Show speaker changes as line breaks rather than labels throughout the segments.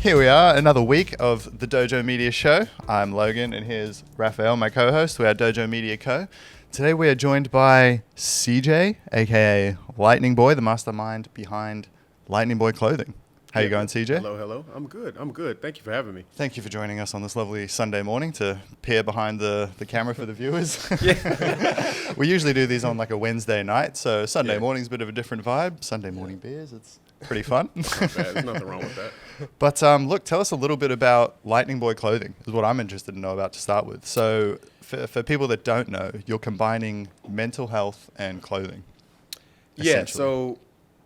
Here we are, another week of the Dojo Media Show. I'm Logan, and here's Raphael, my co-host. We are Dojo Media Co. Today we are joined by CJ, aka Lightning Boy, the mastermind behind Lightning Boy Clothing. How you going, CJ?
Hello. I'm good. Thank you for having me.
Thank you for joining us on this lovely Sunday morning to peer behind the camera for the viewers. We usually do these on like a Wednesday night, so Sunday morning's a bit of a different vibe. Sunday morning beers, it's pretty fun.
Not bad. There's nothing wrong with that.
But look, tell us a little bit about Lightning Boy Clothing, is what I'm interested to know about to start with. So for people that don't know, you're combining mental health and clothing.
Yeah, so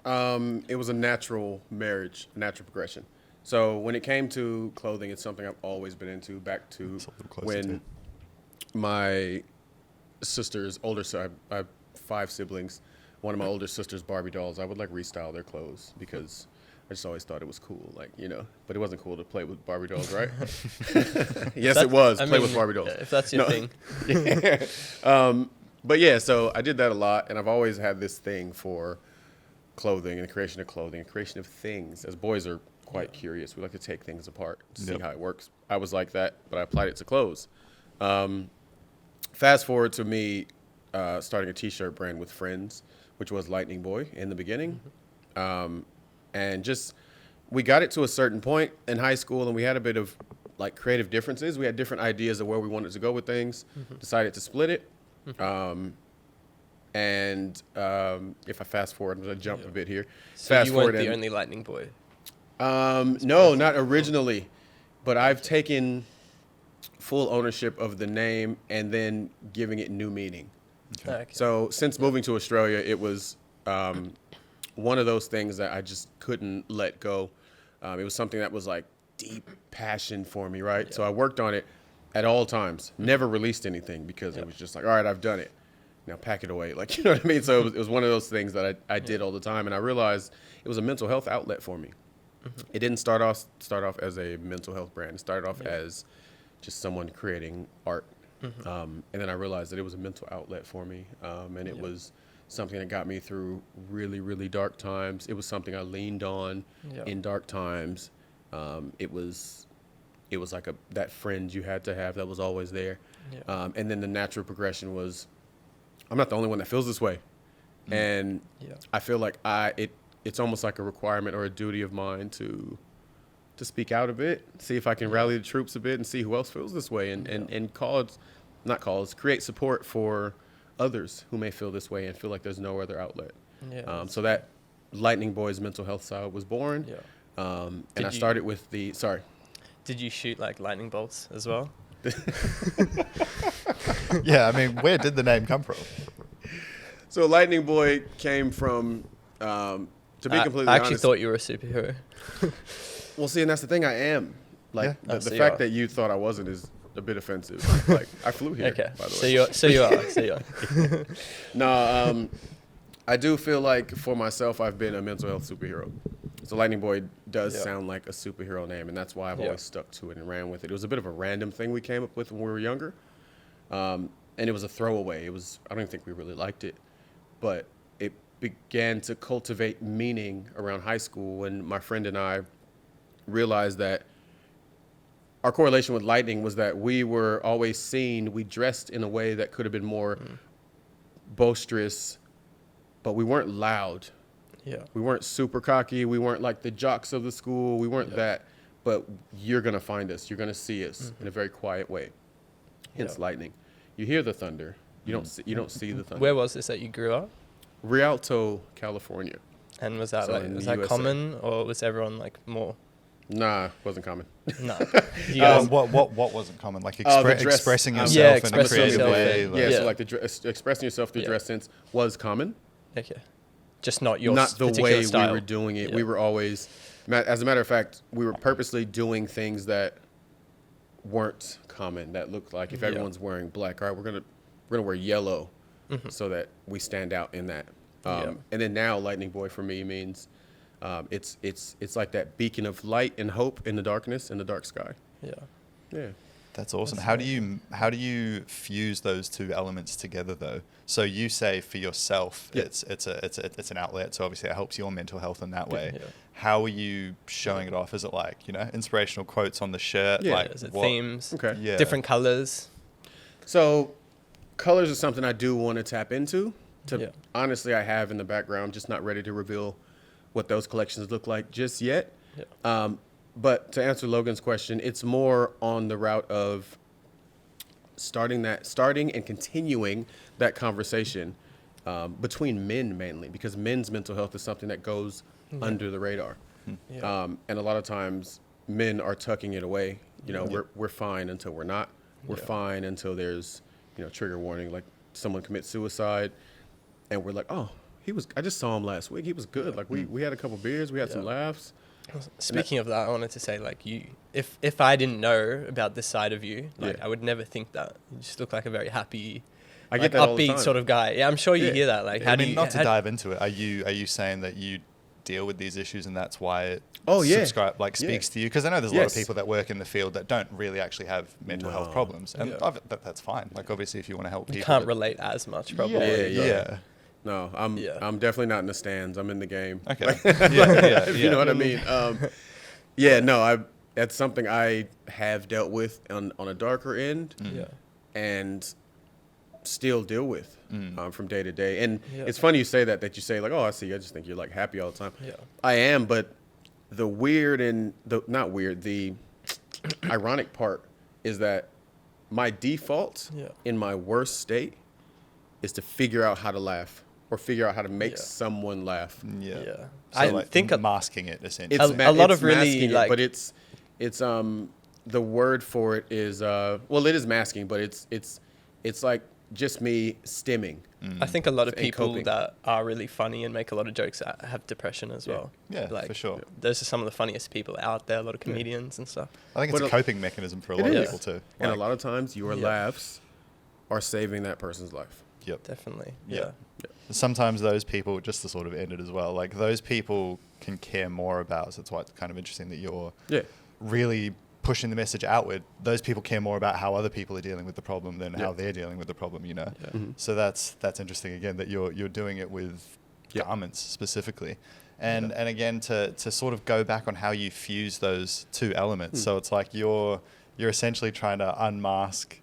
it was a natural marriage, a natural progression. So when it came to clothing, it's something I've always been into, back to when my sister's older son, I have 5 siblings, one of my older sister's Barbie dolls, I would like restyle their clothes because I just always thought it was cool, like, you know, but it wasn't cool to play with Barbie dolls, right? Yes, it was, play with Barbie dolls.
If that's your thing.
Yeah. But yeah, so I did that a lot, and I've always had this thing for clothing and the creation of clothing and creation of things. As boys are quite curious. We like to take things apart to see how it works. I was like that, but I applied it to clothes. Fast forward to me starting a T-shirt brand with friends, which was Lightning Boy in the beginning. And just, we got it to a certain point in high school, and we had a bit of like creative differences. We had different ideas of where we wanted to go with things, decided to split it. And if I fast forward, I'm going to jump a bit here.
So
fast
you
forward
weren't the only Lightning Boy?
No, not originally. But I've taken full ownership of the name and then giving it new meaning.
Okay.
So since moving to Australia, it was one of those things that I just couldn't let go. It was something that was like deep passion for me, right? So I worked on it at all times, never released anything because it was just like, all right, I've done it. Now pack it away. Like, you know what I mean? So it was one of those things that I did all the time. And I realized it was a mental health outlet for me. It didn't start off as a mental health brand. It started off as just someone creating art. And then I realized that it was a mental outlet for me. And it was something that got me through really, really dark times. It was something I leaned on in dark times. It was like that friend you had to have that was always there. And then the natural progression was, I'm not the only one that feels this way. And I feel like it's almost like a requirement or a duty of mine to speak out a bit, see if I can rally the troops a bit and see who else feels this way and create support for others who may feel this way and feel like there's no other outlet. So that Lightning Boy's mental health side was born. And I started with
Did you shoot like lightning bolts as well?
Yeah, I mean, where did the name come from?
So Lightning Boy came from, to be completely honest.
I actually thought you were a superhero.
Well, see, and that's the thing, I am. Like, the fact that you thought I wasn't is a bit offensive. Like, I flew here, by the way.
So you are.
No, I do feel like for myself, I've been a mental health superhero. So Lightning Boy does sound like a superhero name, and that's why I've always stuck to it and ran with it. It was a bit of a random thing we came up with when we were younger, and it was a throwaway. I don't even think we really liked it, but it began to cultivate meaning around high school when my friend and I realized that our correlation with lightning was that we were always seen, we dressed in a way that could have been more boisterous, but we weren't loud. We weren't super cocky. We weren't like the jocks of the school. We weren't that. But you're going to find us. You're going to see us in a very quiet way. Hence lightning. You hear the thunder. You don't see the thunder.
Where was this that you grew up?
Rialto, California.
And was that common, or was everyone like more?
Nah, wasn't common.
No.
What wasn't common? Like expressing yourself in a creative way.
So like expressing yourself through dress sense was common.
Okay. Just not
the way
style.
we were doing it. We were always, as a matter of fact, we were purposely doing things that weren't common. That looked like if everyone's wearing black, all right, we're gonna wear yellow, so that we stand out in that. And then now, Lightning Boy for me means it's like that beacon of light and hope in the darkness, in the dark sky.
Yeah.
That's awesome. How do you fuse those two elements together though? So you say for yourself, it's an outlet. So obviously it helps your mental health in that way.
Yeah.
How are you showing it off? Is it like, inspirational quotes on the shirt?
Yeah.
Like
Is it
what?
themes?
Okay.
Yeah.
Different colors.
So colors is something I do want to tap into.
Yeah.
Honestly, I have in the background, just not ready to reveal what those collections look like just yet.
Yeah.
But to answer Logan's question, it's more on the route of starting and continuing that conversation between men mainly, because men's mental health is something that goes under the radar.
Yeah.
And a lot of times men are tucking it away. We're fine until we're not. We're fine until there's, trigger warning, like someone commits suicide and we're like, oh, I just saw him last week. He was good. Like we had a couple beers, we had some laughs.
Speaking of that, I wanted to say, like, if I didn't know about this side of you, like, I would never think that. You just look like a very happy,
I get that all the
upbeat
time.
sort of guy. Yeah, I'm sure you hear that. Like,
Not to dive into it, are you saying that you deal with these issues and that's why it speaks to you? Because I know there's a lot of people that work in the field that don't really actually have mental health problems, and that's fine. Like, obviously, if you want to help people,
you can't relate as much, probably.
Yeah. No, I'm definitely not in the stands. I'm in the game.
Okay.
You know what I mean? That's something I have dealt with on a darker end, and still deal with from day to day. And it's funny you say that you say like, oh, I see. I just think you're like happy all the time.
Yeah.
I am, but the ironic part is that my default in my worst state is to figure out how to laugh. Or figure out how to make someone laugh.
Yeah.
So
I think
think
masking it essentially.
a lot of really like,
but it's the word for it is it is masking, but it's like just me stimming.
I think a lot of
And
people
coping.
that are really funny and make a lot of jokes have depression as well.
Yeah,
like,
for sure.
Those are some of the funniest people out there. A lot of comedians and stuff.
I think it's a coping mechanism for a lot of people too.
And a lot of times your laughs are saving that person's life.
Yep.
Definitely.
Yeah. Sometimes those people, just to sort of end it as well, like those people can care more about, so it's why it's kind of interesting that you're really pushing the message outward. Those people care more about how other people are dealing with the problem than how they're dealing with the problem, So that's interesting again that you're doing it with garments specifically. And again to sort of go back on how you fuse those two elements. So it's like you're essentially trying to unmask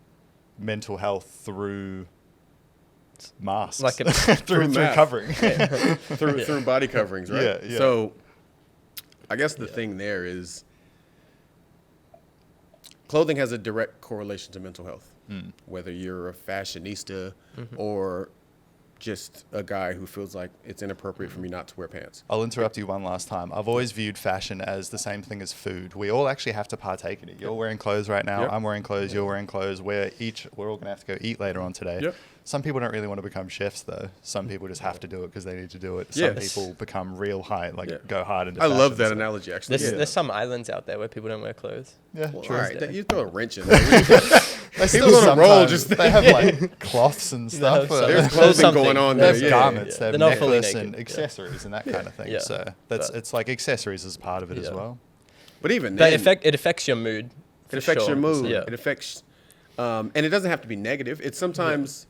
mental health through masks,
like
through covering,
through body coverings, right?
Yeah.
So I guess the thing there is clothing has a direct correlation to mental health, whether you're a fashionista or just a guy who feels like it's inappropriate for me not to wear pants.
I'll interrupt you one last time. I've always viewed fashion as the same thing as food. We all actually have to partake in it. You're wearing clothes right now. I'm wearing clothes. You're wearing clothes. We're all going to have to go eat later on today.
Yep.
Some people don't really want to become chefs, though. Some people just have to do it because they need to do it. Some people become real high, go hard into
I
fashion,
love that analogy, actually.
There's some islands out there where people don't wear clothes.
Yeah,
Well,
true.
all right, you throw a wrench in there.
They
People on a roll just
they have like cloths and stuff.
There's clothing going on
They
there.
have garments, they have
They're not fully
necklace
naked.
and accessories and that kind of thing.
Yeah.
So it's like accessories as part of it as well.
But even
But
then,
it affects your mood.
it affects your mood.
Yeah.
It affects, and it doesn't have to be negative. It's sometimes,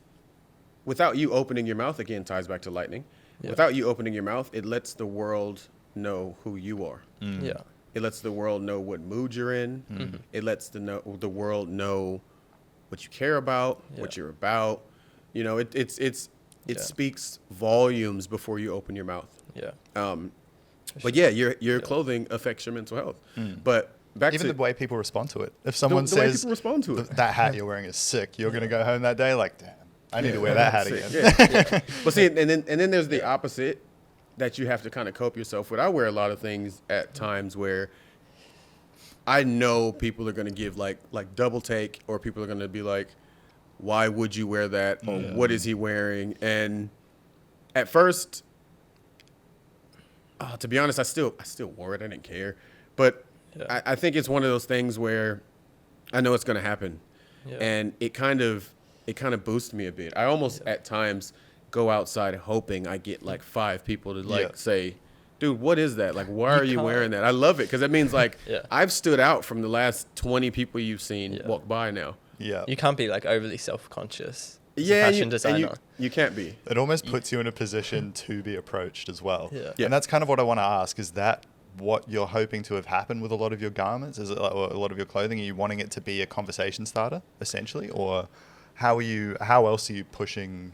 without you opening your mouth, again, ties back to lightning.
Yeah.
Without you opening your mouth, it lets the world know who you are.
Yeah.
It lets the world know what mood you're in. It lets the world know what you care about, what you're about. It speaks volumes before you open your mouth.
Yeah.
But your clothing affects your mental health. But back
Even
to
the way people respond to it. If someone
the way
says
people respond to it.
that hat you're wearing is sick, you're going to go home that day like, damn, I need to wear that hat again.
Yeah. But see, and then there's the opposite that you have to kind of cope yourself with. I wear a lot of things at times where I know people are going to give like double take, or people are going to be like, why would you wear that? Or what is he wearing? And at first, to be honest, I still wore it. I didn't care. But I think it's one of those things where I know it's going to happen.
Yeah.
And it kind of boosts me a bit. I almost at times go outside hoping I get like 5 people to say, dude, what is that? Like, why
You
are you
can't.
wearing that? I love it because that means like
Yeah.
I've stood out from the last 20 people you've seen
Yeah.
walk by now.
Yeah.
You can't be like overly self-conscious as a
Yeah,
fashion
and
designer.
you can't be.
It almost puts you in a position to be approached as well.
Yeah.
Yeah.
And that's kind of what I want to ask. Is that what you're hoping to have happen with a lot of your garments? Is it like, or a lot of your clothing? Are you wanting it to be a conversation starter, essentially? Or how else are you pushing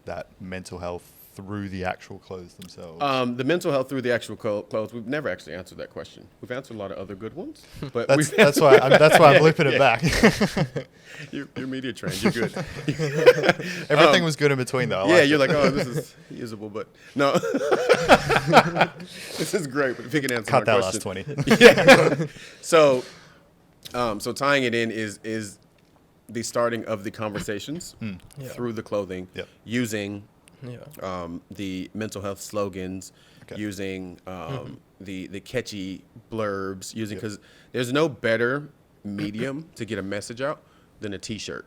that mental health through the actual clothes themselves?
The mental health through the actual clothes. We've never actually answered that question. We've answered a lot of other good ones, but
that's why I'm looping it back.
you're media trained. You're good.
Everything was good in between, though.
Yeah, you're like, oh, this is usable, but no, this is great. But if you can answer
cut
my
that
question.
last 20.
Yeah. So tying it in is the starting of the conversations
Yeah.
through the clothing,
Yep.
using
Yeah.
the mental health slogans,
Okay.
using the catchy blurbs, using
Yep.
because there's no better medium to get a message out than a T-shirt.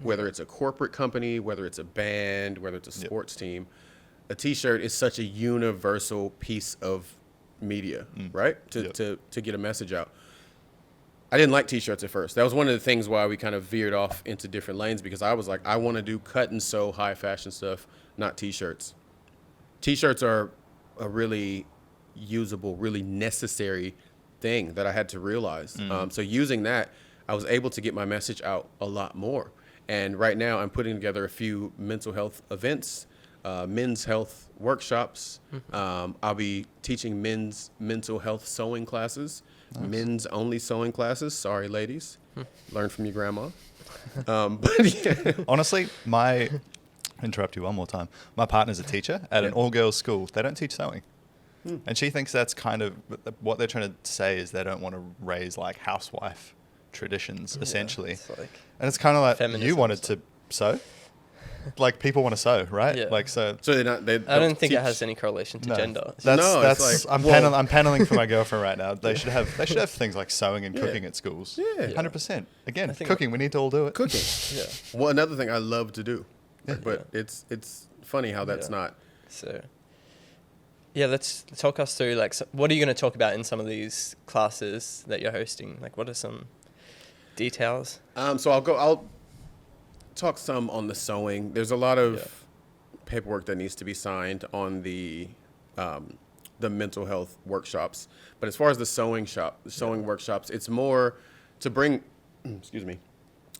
Whether it's a corporate company, whether it's a band, whether it's a sports team, a T-shirt is such a universal piece of media, right?
Yep.
To get a message out. I didn't like T-shirts at first. That was one of the things why we kind of veered off into different lanes because I was like, I want to do cut and sew high fashion stuff, not T-shirts. T-shirts are a really usable, really necessary thing that I had to realize. So using that, I was able to get my message out a lot more. And right now I'm putting together a few mental health events, men's health workshops. I'll be teaching men's mental health sewing classes. Nice. Men's only sewing classes. Sorry, ladies. Learn from your grandma. But yeah.
Honestly, interrupt you one more time. My partner's a teacher at an all-girls school. They don't teach sewing. And she thinks that's kind of what they're trying to say is they don't want to raise like housewife traditions, essentially.
It's like
And it's kind of like
feminism
you wanted to sew. Like people want to sew, right?
Yeah.
Like so.
So they
I don't think
teach.
it has any correlation to gender.
That's
No, it's like,
I'm paneling for my girlfriend right now. They should have things like sewing and cooking at schools.
Yeah.
100%. Again,
I think
cooking. We need to all do it.
Cooking.
Yeah.
Well, another thing I love to do, but it's funny how that's
Yeah.
not.
So, yeah, let's talk us through like what are you going to talk about in some of these classes that you're hosting? Like, what are some details?
So I'll talk some on the sewing. There's a lot of paperwork that needs to be signed on the mental health workshops. But as far as the sewing workshops, it's more to bring, excuse me,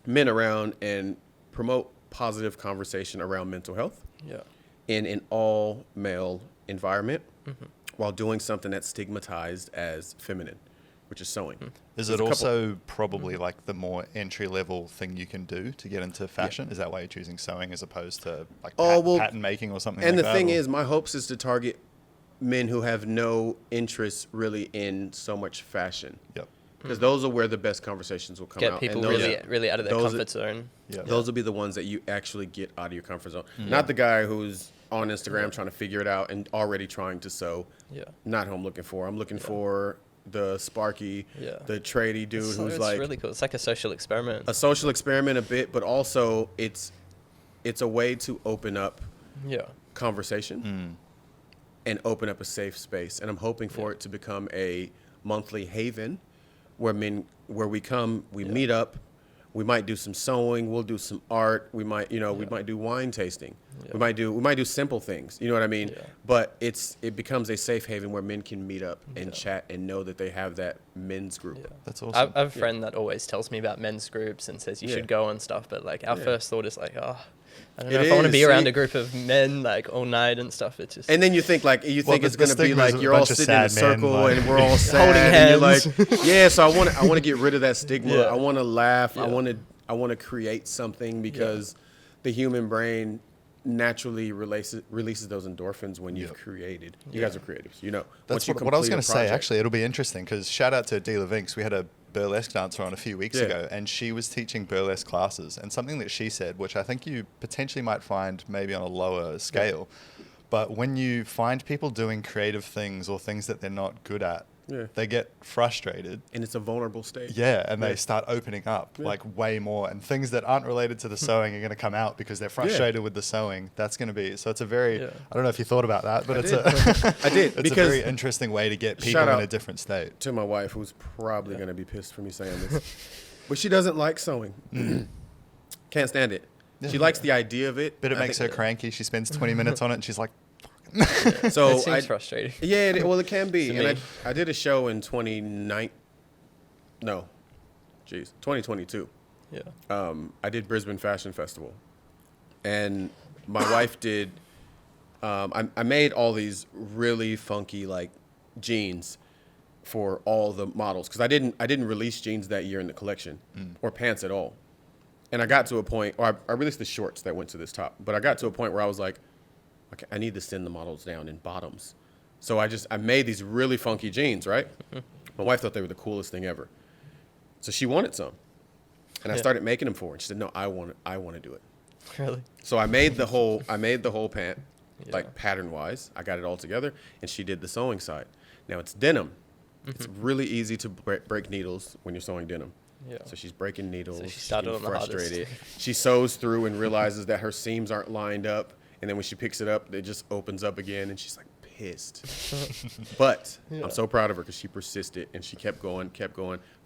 men around and promote positive conversation around mental health
Yeah.
in an all male environment while doing something that's stigmatized as feminine, which is sewing.
Is
There's
it
a couple-
also probably like the more entry level thing you can do to get into fashion? Is that why you're choosing sewing as opposed to like pattern making or something
And
like
the
that?
thing
or-
is, my hopes is to target men who have no interest really in so much fashion.
Yep.
Because those are where the best conversations will come
Get
out.
people
and those,
really out of their
those are-
comfort zone.
Yeah.
those will be the ones that you actually get out of your comfort zone. Not the guy who's on Instagram trying to figure it out and already trying to sew.
Yeah.
Not who I'm looking for. I'm looking for the sparky,
Yeah.
the tradie dude
It's
who's like
really cool. It's like a social experiment.
a social experiment a bit, but also it's a way to open up
Yeah.
conversation and open up a safe space. And I'm hoping for it to become a monthly haven where we come, we meet up, we might do some sewing, we'll do some art, we might do wine tasting.
Yeah.
We might do simple things. You know what I mean?
Yeah.
But it becomes a safe haven where men can meet up and chat and know that they have that men's group.
Yeah.
That's
I
awesome.
have a friend that always tells me about men's groups and says you should go and stuff, but like our first thought is like, oh, I don't know
It
if I want to
is,
be around
see?
a group of men like all night and stuff. It's just
And then you think it's
the
going to be
stigma is
like
a
you're all
bunch of
sitting in a
sad men,
circle
like-
and we're all sad
Holding
and you're
hands.
like, yeah. So I want to get rid of that stigma.
Yeah.
I want to laugh.
Yeah.
I want to create something because the human brain naturally releases those endorphins when you've created. You guys are creatives, you know.
That's
Once you
what I was
complete
going
a
to say.
project.
Actually, it'll be interesting because shout out to Dela Vinks. We had a burlesque dancer on a few weeks
Yeah.
ago, and she was teaching burlesque classes. And something that she said, which I think you potentially might find maybe on a lower scale, but when you find people doing creative things or things that they're not good at,
Yeah.
they get frustrated.
And it's a vulnerable state.
Yeah, and
Yeah.
they start opening up
Yeah.
like way more, and things that aren't related to the sewing are going to come out because they're frustrated with the sewing. That's going to be so. It's a very
Yeah.
I don't know if you thought about that, but
I
it's
did.
a
I did,
it's
because
a very interesting way to get people
shout
in
out
a different state.
to my wife, who's probably going to be pissed for me saying this, but she doesn't like sewing. Can't stand it.
Yeah.
She likes the idea of it.
But it
I
makes her
think-
cranky. She spends 20 minutes on it, and she's like,
So
It seems frustrating.
Yeah, well, it can be.
To
And
me.
I did a show in 2022.
Yeah.
I did Brisbane Fashion Festival, and my wife did. I made all these really funky like jeans for all the models because I didn't release jeans that year in the collection or pants at all, and I got to a point, or I released the shorts that went to this top, but I got to a point where I was like, okay, I need to send the models down in bottoms, so I made these really funky jeans, right? My wife thought they were the coolest thing ever, so she wanted some. And I
Yeah.
started making them for her. And she said, "No, I want to do it."
Really?
So I made the whole pant,
Yeah.
like pattern wise. I got it all together, and she did the sewing side. Now it's denim. It's really easy to break needles when you're sewing denim.
Yeah.
So she's breaking needles.
So she
she's
started
getting
on the hardest.
frustrated. She sews through and realizes that her seams aren't lined up, and then when she picks it up, it just opens up again, and she's like pissed. But
Yeah.
I'm so proud of her because she persisted and she kept going,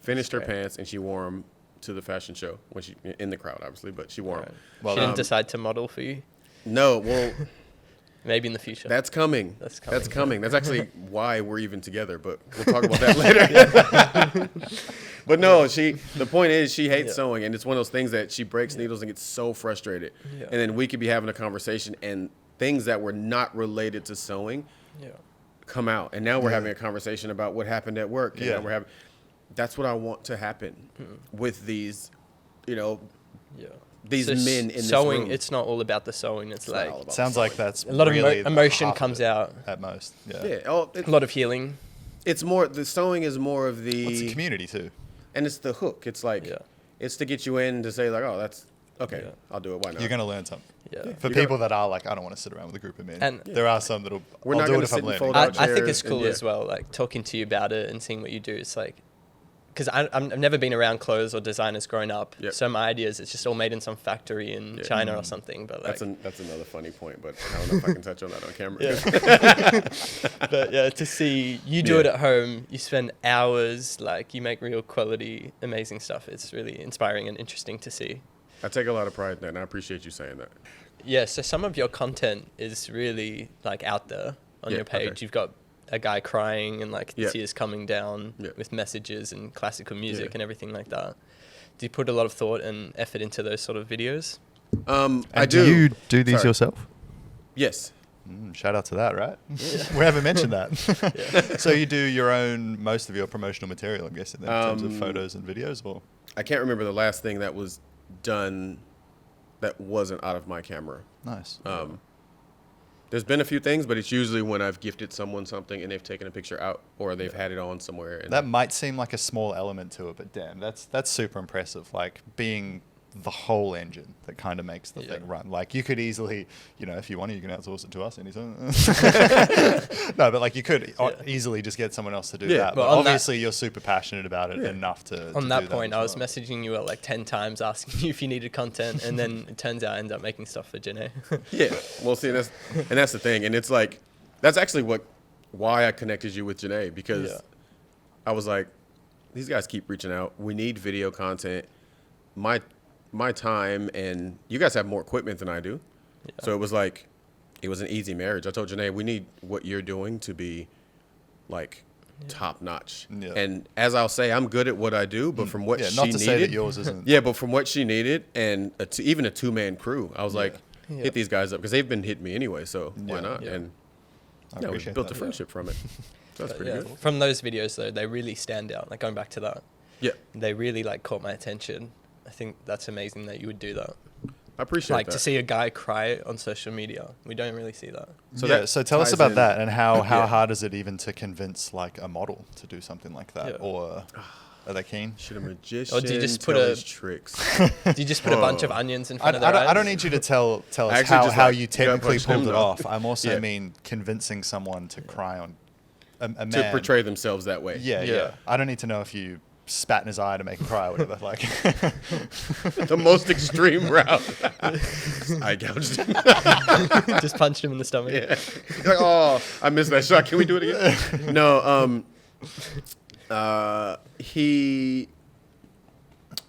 finished her
Great.
pants, and she wore them to the fashion show when she in the crowd, obviously, but she wore them.
Right.
Well
She didn't
done.
decide to model for you.
No, well,
Maybe in the future.
that's coming.
That's
That's
coming.
coming. That's actually why we're even together, but we'll talk about that later. But no, the point is she hates
Yeah.
sewing, and it's one of those things that she breaks needles and gets so frustrated.
Yeah.
And then we could be having a conversation and things that were not related to sewing
Yeah.
come out. And now we're
Yeah.
having a conversation about what happened at work. And
Yeah.
now that's what I want to happen with these,
Yeah.
these
So
men in this
sewing,
room.
it's not all about the sewing. It's
not
like
all about
sounds like that's
a lot of
really
emotion
half of
comes
it
out.
at most. Yeah.
yeah. Oh,
A lot of healing.
it's more, the sewing is more of
Well, it's a
the,
community too.
and it's the hook. It's like,
Yeah.
it's to get you in to say like, oh, that's okay.
Yeah.
I'll do it. Why not?
You're going to learn something.
Yeah.
For
You're
people that are like, I don't want to sit around with a group of men.
And-
there are some that'll.
We're
I'll
not
do
gonna
it if
sit
I'm
and
learning.
fold
I,
out
I think it's
chairs and-
cool
yeah.
as well, like talking to you about it and seeing what you do. It's like, because I've never been around clothes or designers growing up.
Yep.
So my ideas, it's just all made in some factory in
Yeah.
China or something. But like,
That's another funny point, but I don't know if I can touch on that on camera.
Yeah. But yeah, to see you do
Yeah.
it at home, you spend hours, like you make real quality, amazing stuff. It's really inspiring and interesting to see.
I take a lot of pride in that, and I appreciate you saying that.
Yeah, so some of your content is really like out there on
Yeah,
your page.
okay.
You've got a guy crying and like
Yeah.
tears coming down
Yeah.
with messages and classical music
Yeah.
and everything like that. Do you put a lot of thought and effort into those sort of videos?
I
And
do.
you do these
Sorry.
yourself?
Yes.
Shout out to that, right? We haven't mentioned that. So you do your own, most of your promotional material, I'm guessing, then, in terms of photos and videos, or?
I can't remember the last thing that was done that wasn't out of my camera.
Nice.
There's been a few things, but it's usually when I've gifted someone something and they've taken a picture out or they've had it on somewhere. And
That might seem like a small element to it, but damn, that's super impressive. Like being the whole engine that kind of makes the
Yeah.
thing run. Like you could easily, if you wanted, you can outsource it to us anytime. No, but like you could easily just get someone else to do
Yeah.
that.
Well,
But
on that-
obviously you're super passionate about it
Yeah.
enough to
On
to
that
do
point,
as
I was
well.
messaging you like 10 times asking you if you needed content, and then it turns out I ended up making stuff for Janae.
yeah, well, see, that's the thing. And it's like, that's actually why I connected you with Janae, because
Yeah.
I was like, these guys keep reaching out. We need video content. My time, and you guys have more equipment than I do.
Yeah.
So it was like, it was an easy marriage. I told Janae, we need what you're doing to be like top notch.
Yeah.
And as I'll say, I'm good at what I do, but from what
Yeah,
she
not to
needed,
say that yours isn't.
yeah, but from what she needed, and even a 2-man crew, I was like,
Yeah.
hit these guys up because they've been hitting me anyway. So why
Yeah.
not?
Yeah.
And
I
we
appreciate
built
that.
a friendship from it. So that's
But
pretty
yeah,
good.
from those videos though, they really stand out. Like going back to that,
Yeah,
they really like caught my attention. I think that's amazing that you would do that.
I appreciate
Like
that.
to see a guy cry on social media, we don't really see that.
So
So,
that
so tell us
ties
about
in-
that and how
Yeah.
hard is it even to convince like a model to do something like that,
Yeah.
or are they keen?
Should a magician
Or do you just put
tell
a-
his tricks?
Do you just put a bunch of
Whoa.
onions in
I,
front of their
I, don't, I
eyes?
don't need you to tell
I
us
actually
how,
just
how
like,
you
you gotta
technically
punch them,
pulled it
though.
off. I'm also
Yeah.
mean convincing someone to cry on a
to
man.
portray themselves that way.
Yeah. I don't need to know if you spat in his eye to make him cry or whatever. Like
The most extreme route. I gouged him.
Just punched him in the stomach.
Yeah. He's like, oh, I missed that shot. Can we do it again? No.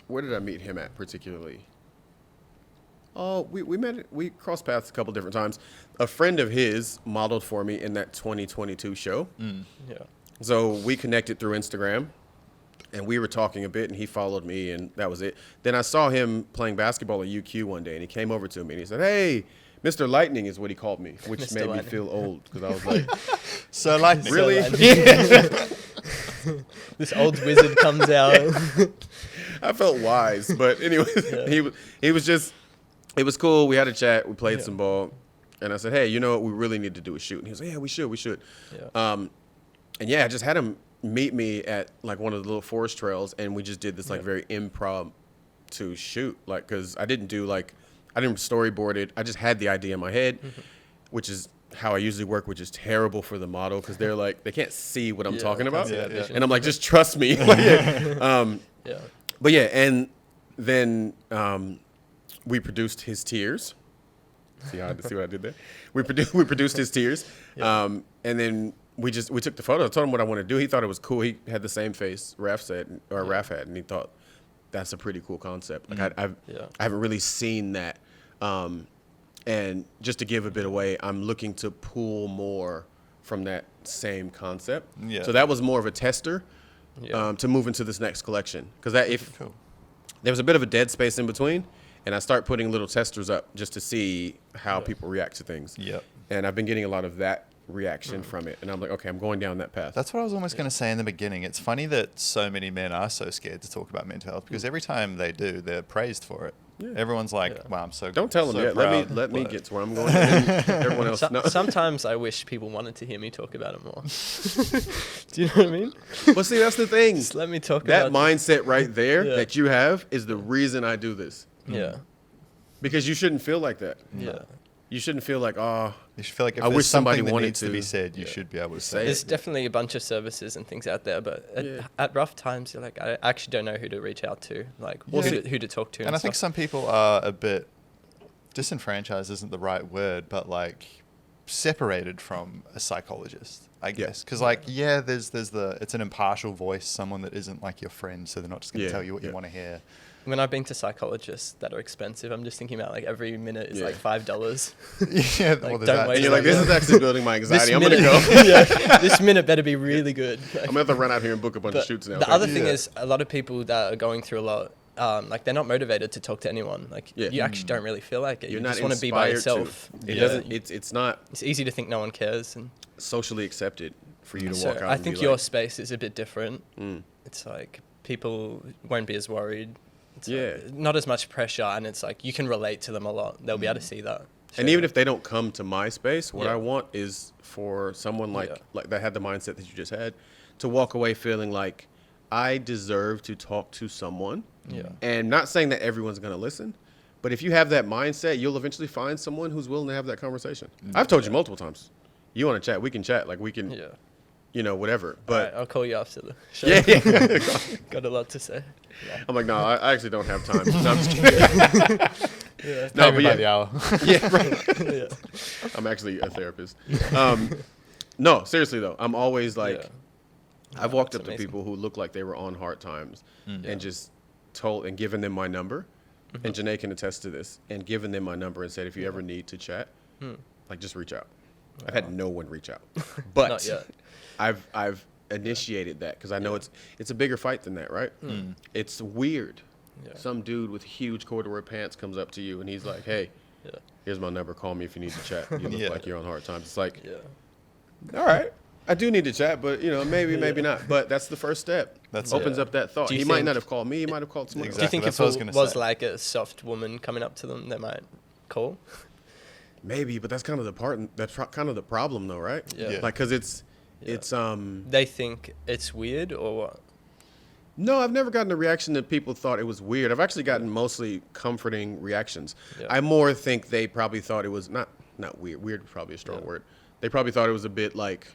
Where did I meet him at particularly? Oh, we crossed paths a couple different times. A friend of his modeled for me in that 2022 show.
Yeah.
So we connected through Instagram, and we were talking a bit, and he followed me, and that was it. Then I saw him playing basketball at UQ one day, and he came over to me, and he said, "Hey, Mr. Lightning is what he called me," which
Mr.
made me
Lightning.
feel old because I was like,
so lightning.
really?
This old wizard comes out.
I felt wise, but anyways, he was just, it was cool. We had a chat. We played some ball, and I said, "Hey, you know what we really need to do is shoot." And he was like, "Yeah, we should."
Yeah.
And yeah, I just had him meet me at like one of the little forest trails, and we just did this like very improv to shoot, like because I didn't storyboard it. I just had the idea in my head, which is how I usually work, which is terrible for the model because they're like they can't see what I'm talking about, and I'm like, just trust me.
Yeah.
But yeah, and then we produced his tears. See what I did there? We produced his tears, and then we took the photo. I told him what I wanted to do. He thought it was cool. He had the same face Raph had, and he thought that's a pretty cool concept. Like I haven't really seen that. And just to give a bit away, I'm looking to pull more from that same concept.
Yeah.
So that was more of a tester to move into this next collection. Because there was a bit of a dead space in between, and I start putting little testers up just to see how people react to things.
Yep.
And I've been getting a lot of that reaction from it, and I'm like, okay, I'm going down that path.
That's what I was almost going to say in the beginning. It's funny that so many men are so scared to talk about mental health because every time they do, they're praised for it. Yeah. Everyone's like, "Wow, I'm so."
Don't tell them yet.
Proud.
Let me get to where I'm going. And everyone else.
Sometimes I wish people wanted to hear me talk about it more. Do you know what I mean?
Well, see, that's the thing.
Just let me talk
that
about
mindset right there that you have is the reason I do this.
Yeah.
Because you shouldn't feel like that.
Yeah.
You shouldn't feel like, oh,
You should feel like if
I
there's
wish somebody
something that
wanted
needs to be said, you should be able to say it.
There's definitely a bunch of services and things out there, but at rough times, you're like, I actually don't know who to reach out to, like who to talk to.
And I think some people are a bit disenfranchised isn't the right word, but like separated from a psychologist, I guess. Because it's an impartial voice, someone that isn't like your friend, so they're not just going to tell you what you want to hear.
When I've been to psychologists that are expensive, I'm just thinking about like every minute is like $5.
Yeah,
Like,
well, there's
don't
that.
waste
and you're like, this is actually building my anxiety. I'm going to go.
This minute better be really good.
I'm going to have to run out here and book a bunch of
But
shoots now.
the other thing is, a lot of people that are going through a lot, like they're not motivated to talk to anyone. Like you actually don't really feel like it.
You're
You
not
just want to be by
inspired
yourself.
It doesn't. It's not
It's easy to think no one cares, and
socially accepted for you to
so
walk out.
I
and
think
be
your
like,
space is a bit different. It's like people won't be as worried. It's like not as much pressure, and it's like you can relate to them a lot. They'll be able to see that.
And even if they don't come to my space, what I want is for someone like that had the mindset that you just had to walk away feeling like I deserve to talk to someone.
Yeah.
And not saying that everyone's going to listen, but if you have that mindset, you'll eventually find someone who's willing to have that conversation. I've told you multiple times, you want to chat, we can chat. Like we can, whatever. But
Alright, I'll call you after the show.
yeah.
Got a lot to say.
I'm like, no, I actually don't have time. No, I'm just kidding.
No, but by the hour.
Yeah, right. I'm actually a therapist. No, seriously though, I'm always like, I've walked up to people who look like they were on hard times and just told and given them my number, and Janae can attest to this, and given them my number and said, if you ever need to chat, like just reach out. I've had no one reach out, but
Not yet.
I've initiated that because I know it's a bigger fight than that, right? It's weird. Some dude with huge corduroy pants comes up to you and he's like, hey, here's my number, call me if you need to chat. You look like you're on hard times. It's like, all right, I do need to chat, but maybe not. But that's the first step. That opens up that thought. He might not have called me, he might have called someone else.
Do you think
That's
if
what I was
it
gonna
was
say.
like a soft woman coming up to them, they might call?
Maybe, but that's kind of kind of the problem though, right?
Yeah.
Like, cause it's
They think it's weird or what?
No, I've never gotten a reaction that people thought it was weird. I've actually gotten mostly comforting reactions.
Yeah.
I more think they probably thought it was not weird. Weird is probably a strong word. They probably thought it was a bit like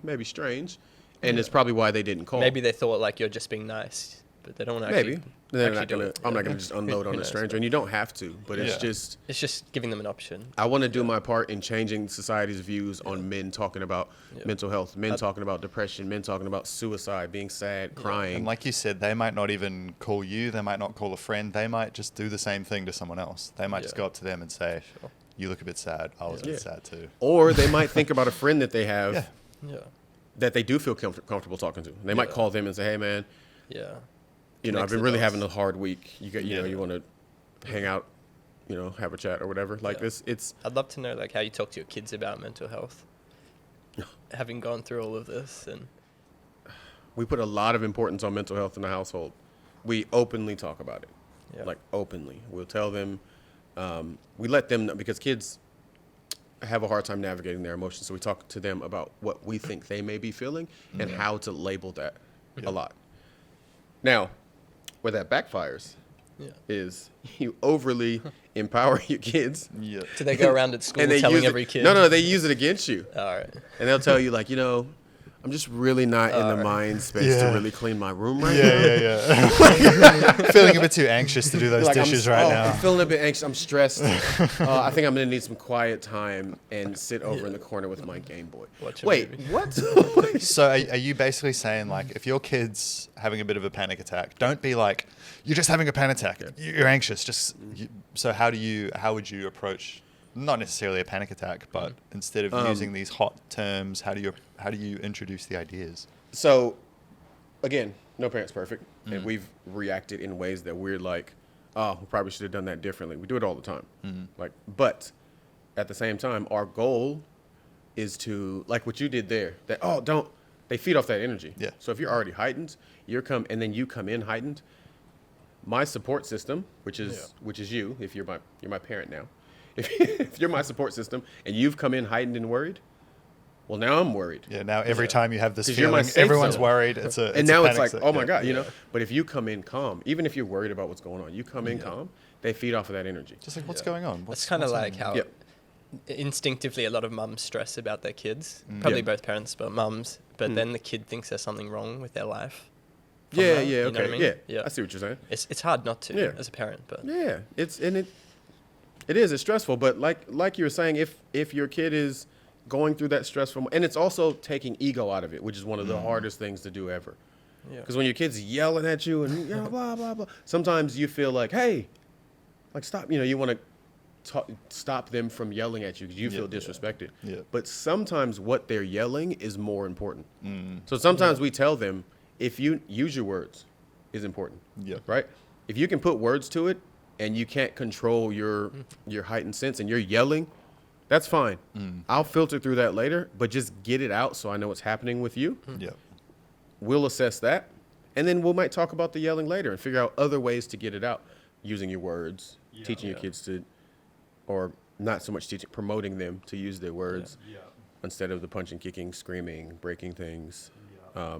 maybe strange, and it's probably why they didn't call.
Maybe they thought like you're just being nice, but they don't actually.
Maybe they're not
do
gonna.
it.
I'm not gonna just unload
Who
on a
knows,
stranger,
but-
and you don't have to. But it's
Yeah.
just.
It's just giving them an option.
I want to do my part in changing society's views on men talking about
Yeah.
mental health, men talking about depression, men talking about suicide, being sad, crying.
And like you said, they might not even call you. They might not call a friend. They might just do the same thing to someone else. They might just
Yeah.
go up to them and say,
Sure.
"You look a bit sad. I was a
Yeah.
bit sad too."
Or they might think about a friend that they have
Yeah.
Yeah.
that they do feel comfortable talking to. They might
Yeah.
call them and say, "Hey, man,
Yeah.
you know, I've
Connects
been
the
really
dots.
having a hard week. You got, you know,
Yeah.
you want to hang out, you know, have a chat or whatever." Like
Yeah.
this, it's
I'd love to know like how you talk to your kids about mental health, having gone through all of this, and
we put a lot of importance on mental health in the household. We openly talk about it,
yeah.
like openly. We'll tell them. We let them know because kids have a hard time navigating their emotions. So we talk to them about what we think they may be feeling and how to label that a lot. Now, where that backfires
Yeah.
is you overly empower your kids.
Yeah.
Do they go around at school
And they
telling
use it-
every kid?
No, they use it against you.
All right.
And they'll tell you, like, you know, I'm just really not in the
Alright.
mind space
Yeah.
to really clean my room right
Yeah,
now.
yeah. Feeling a bit too anxious to do those
Like,
dishes right now.
I'm feeling a bit anxious. I'm stressed. I think I'm going to need some quiet time and sit over in the corner with my Game Boy.
Watch a
Wait,
movie.
what?
So are you basically saying, like, if your kid's having a bit of a panic attack, don't be like, "You're just having a panic attack. You're anxious." So how would you approach, not necessarily a panic attack, but instead of using these hot terms, how do you introduce the ideas?
So, again, no parent's perfect. And we've reacted in ways that we're like, oh, we probably should have done that differently. We do it all the time. Like, but at the same time, our goal is to, like what you did there, that, they feed off that energy.
Yeah.
So if you're already heightened, you come in heightened. My support system, which is you, if you're my parent now, if you're my support system and you've come in heightened and worried, well, now I'm worried.
Yeah, now every time you have this
'Cause you're my
feeling,
safe
everyone's
zone.
worried. It's a
And now it's
panic
like,
zone.
oh my
Yeah.
God, you know. But if you come in calm, even if you're worried about what's going on, you come in calm, they feed off of that energy.
Just like, what's
Yeah.
going on?
That's kind of
what's
like
happening?
how instinctively a lot of mums stress about their kids.
Mm.
Probably
Yeah.
both parents, but mums. But then the kid thinks there's something wrong with their life. from
Yeah,
that,
yeah,
you know
okay,
what I mean?
yeah.
Yeah.
I see what you're saying.
It's hard not to
Yeah.
as a parent, but
Yeah, it's stressful, but like you were saying, if your kid is going through that stressful, and it's also taking ego out of it, which is one of the hardest things to do ever.
yeah.
Because when your kid's yelling at you and blah blah blah, sometimes you feel like, hey, like stop. You know, you want to stop them from yelling at you because you feel disrespected.
Yeah.
But sometimes what they're yelling is more important. So sometimes we tell them, if you use your words, is important.
Yeah.
Right. If you can put words to it, and you can't control your heightened sense, and you're yelling, that's fine. I'll filter through that later, but just get it out so I know what's happening with you.
Yeah.
We'll assess that, and then we might talk about the yelling later and figure out other ways to get it out using your words, teaching your kids to, or not so much teaching, promoting them to use their words instead of the punching, kicking, screaming, breaking things.
Yeah.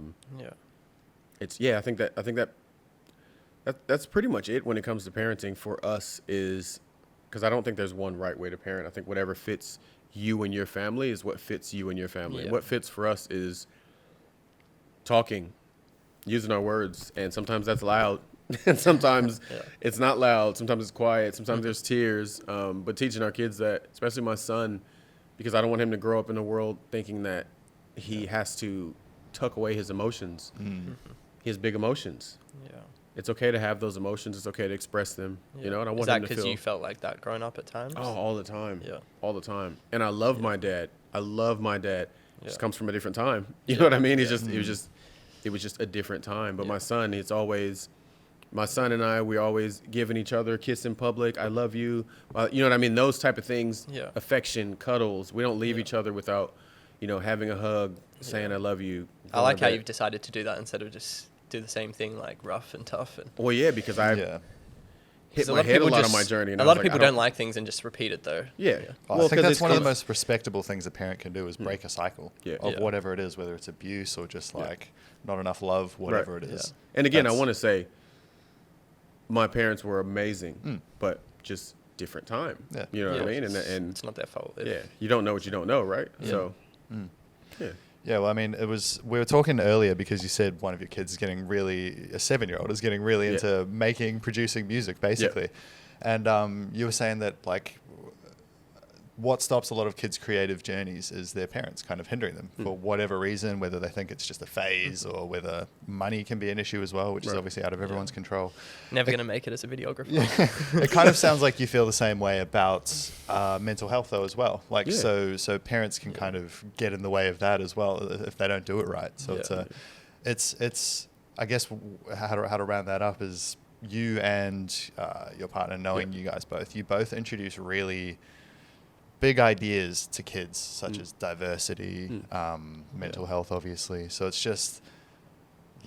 I think that's pretty much it when it comes to parenting for us, is because I don't think there's one right way to parent. I think whatever fits you and your family is what fits you and your family. And
Yeah.
what fits for us is talking, using our words, and sometimes that's loud, and sometimes it's not loud. Sometimes it's quiet. Sometimes there's tears. But teaching our kids that, especially my son, because I don't want him to grow up in a world thinking that he has to tuck away his emotions, his big emotions.
Yeah.
It's okay to have those emotions. It's okay to express them. You know, and I
Is
want
that
him to
because
feel.
you felt like that growing up at times?
Oh, all the time.
Yeah.
All the time. And I love my dad. I love my dad. Just
Yeah.
comes from a different time. You know what I mean? It was just a different time. But my son, my son and I, we always giving each other a kiss in public. I love you. You know what I mean? Those type of things.
Yeah.
Affection, cuddles. We don't leave each other without, having a hug, saying I love you.
I like how
going to
you've decided to do that instead of just do the same thing like rough and tough. And
bed. Well, yeah, because I
Yeah.
hit
'cause
my head a lot on
just-
my journey. And
a
I
lot
was
of
like,
people
I
don't like things and just repeat it though.
Yeah.
Well, I think that's one of the most respectable things a parent can do is break a cycle of
Yeah.
whatever it is, whether it's abuse or just like not enough love, whatever it is.
And again, I
That's-
want to say, my parents were amazing, but just different time.
Yeah.
You know what I mean?
it's
And
not their fault.
yeah, you don't know what you don't know, right?
Yeah.
So, yeah.
Yeah, well, I mean, we were talking earlier because you said one of your kids is getting really, a 7-year-old is getting really into producing music, basically. And you were saying that, like, what stops a lot of kids' creative journeys is their parents kind of hindering them for whatever reason, whether they think it's just a phase or whether money can be an issue as well, which is obviously out of everyone's control.
Never going to make it as a videographer.
Yeah. It kind of sounds like you feel the same way about mental health, though, as well. Like, so parents can kind of get in the way of that as well if they don't do it right. So it's I guess how to round that up is you and your partner, knowing you guys both, you both introduce really big ideas to kids, such as diversity, mental health, obviously. So it's just,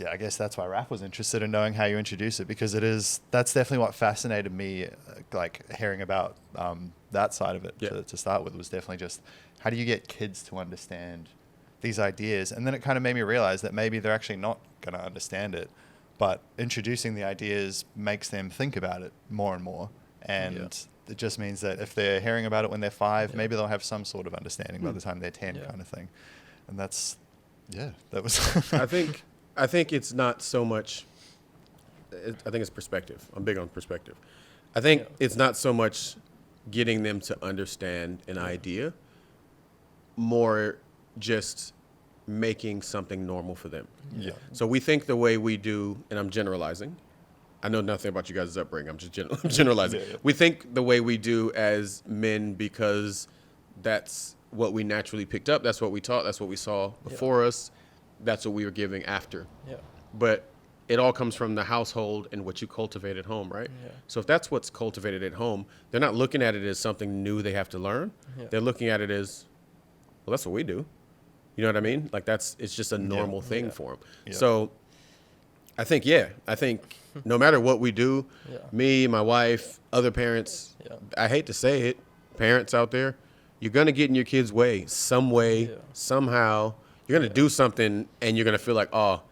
I guess that's why Raph was interested in knowing how you introduce it, because that's definitely what fascinated me, like hearing about that side of it to start with, was definitely just how do you get kids to understand these ideas? And then it kind of made me realize that maybe they're actually not going to understand it, but introducing the ideas makes them think about it more and more. And it just means that if they're hearing about it when they're 5, maybe they'll have some sort of understanding by the time they're 10, kind of thing. And that's, that was.
I think it's not so much. I think it's perspective. I'm big on perspective. I think it's not so much getting them to understand an idea, more just making something normal for them.
Yeah.
So we think the way we do, and I'm generalizing. I know nothing about you guys' upbringing. I'm just generalizing. We think the way we do as men because that's what we naturally picked up. That's what we taught. That's what we saw before us. That's what we were giving after. Yeah. But it all comes from the household and what you cultivate at home, right? Yeah. So if that's what's cultivated at home, they're not looking at it as something new they have to learn. Yeah. They're looking at it as, well, that's what we do. You know what I mean? Like it's just a normal thing for them. Yeah. So I think no matter what we do, me, my wife, other parents, I hate to say it, parents out there, you're going to get in your kids' way some way, somehow. You're going to do something and you're going to feel like, oh,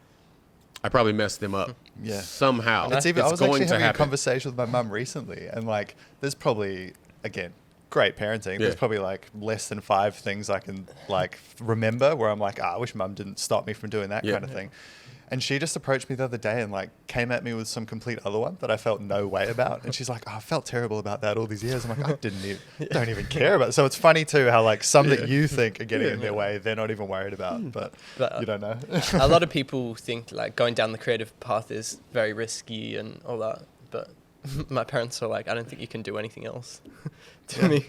I probably messed them up. Somehow.
I was actually having a conversation with my mum recently, and like there's probably, again, great parenting. There's probably like less than 5 things I can like remember where I'm like, I wish mum didn't stop me from doing that kind of thing. And she just approached me the other day and like came at me with some complete other one that I felt no way about. And she's like, I felt terrible about that all these years. I'm like, don't even care about it. So it's funny too how like some that you think are getting in their way, they're not even worried about, but you don't know.
A lot of people think like going down the creative path is very risky and all that, but my parents are like, I don't think you can do anything else. To me,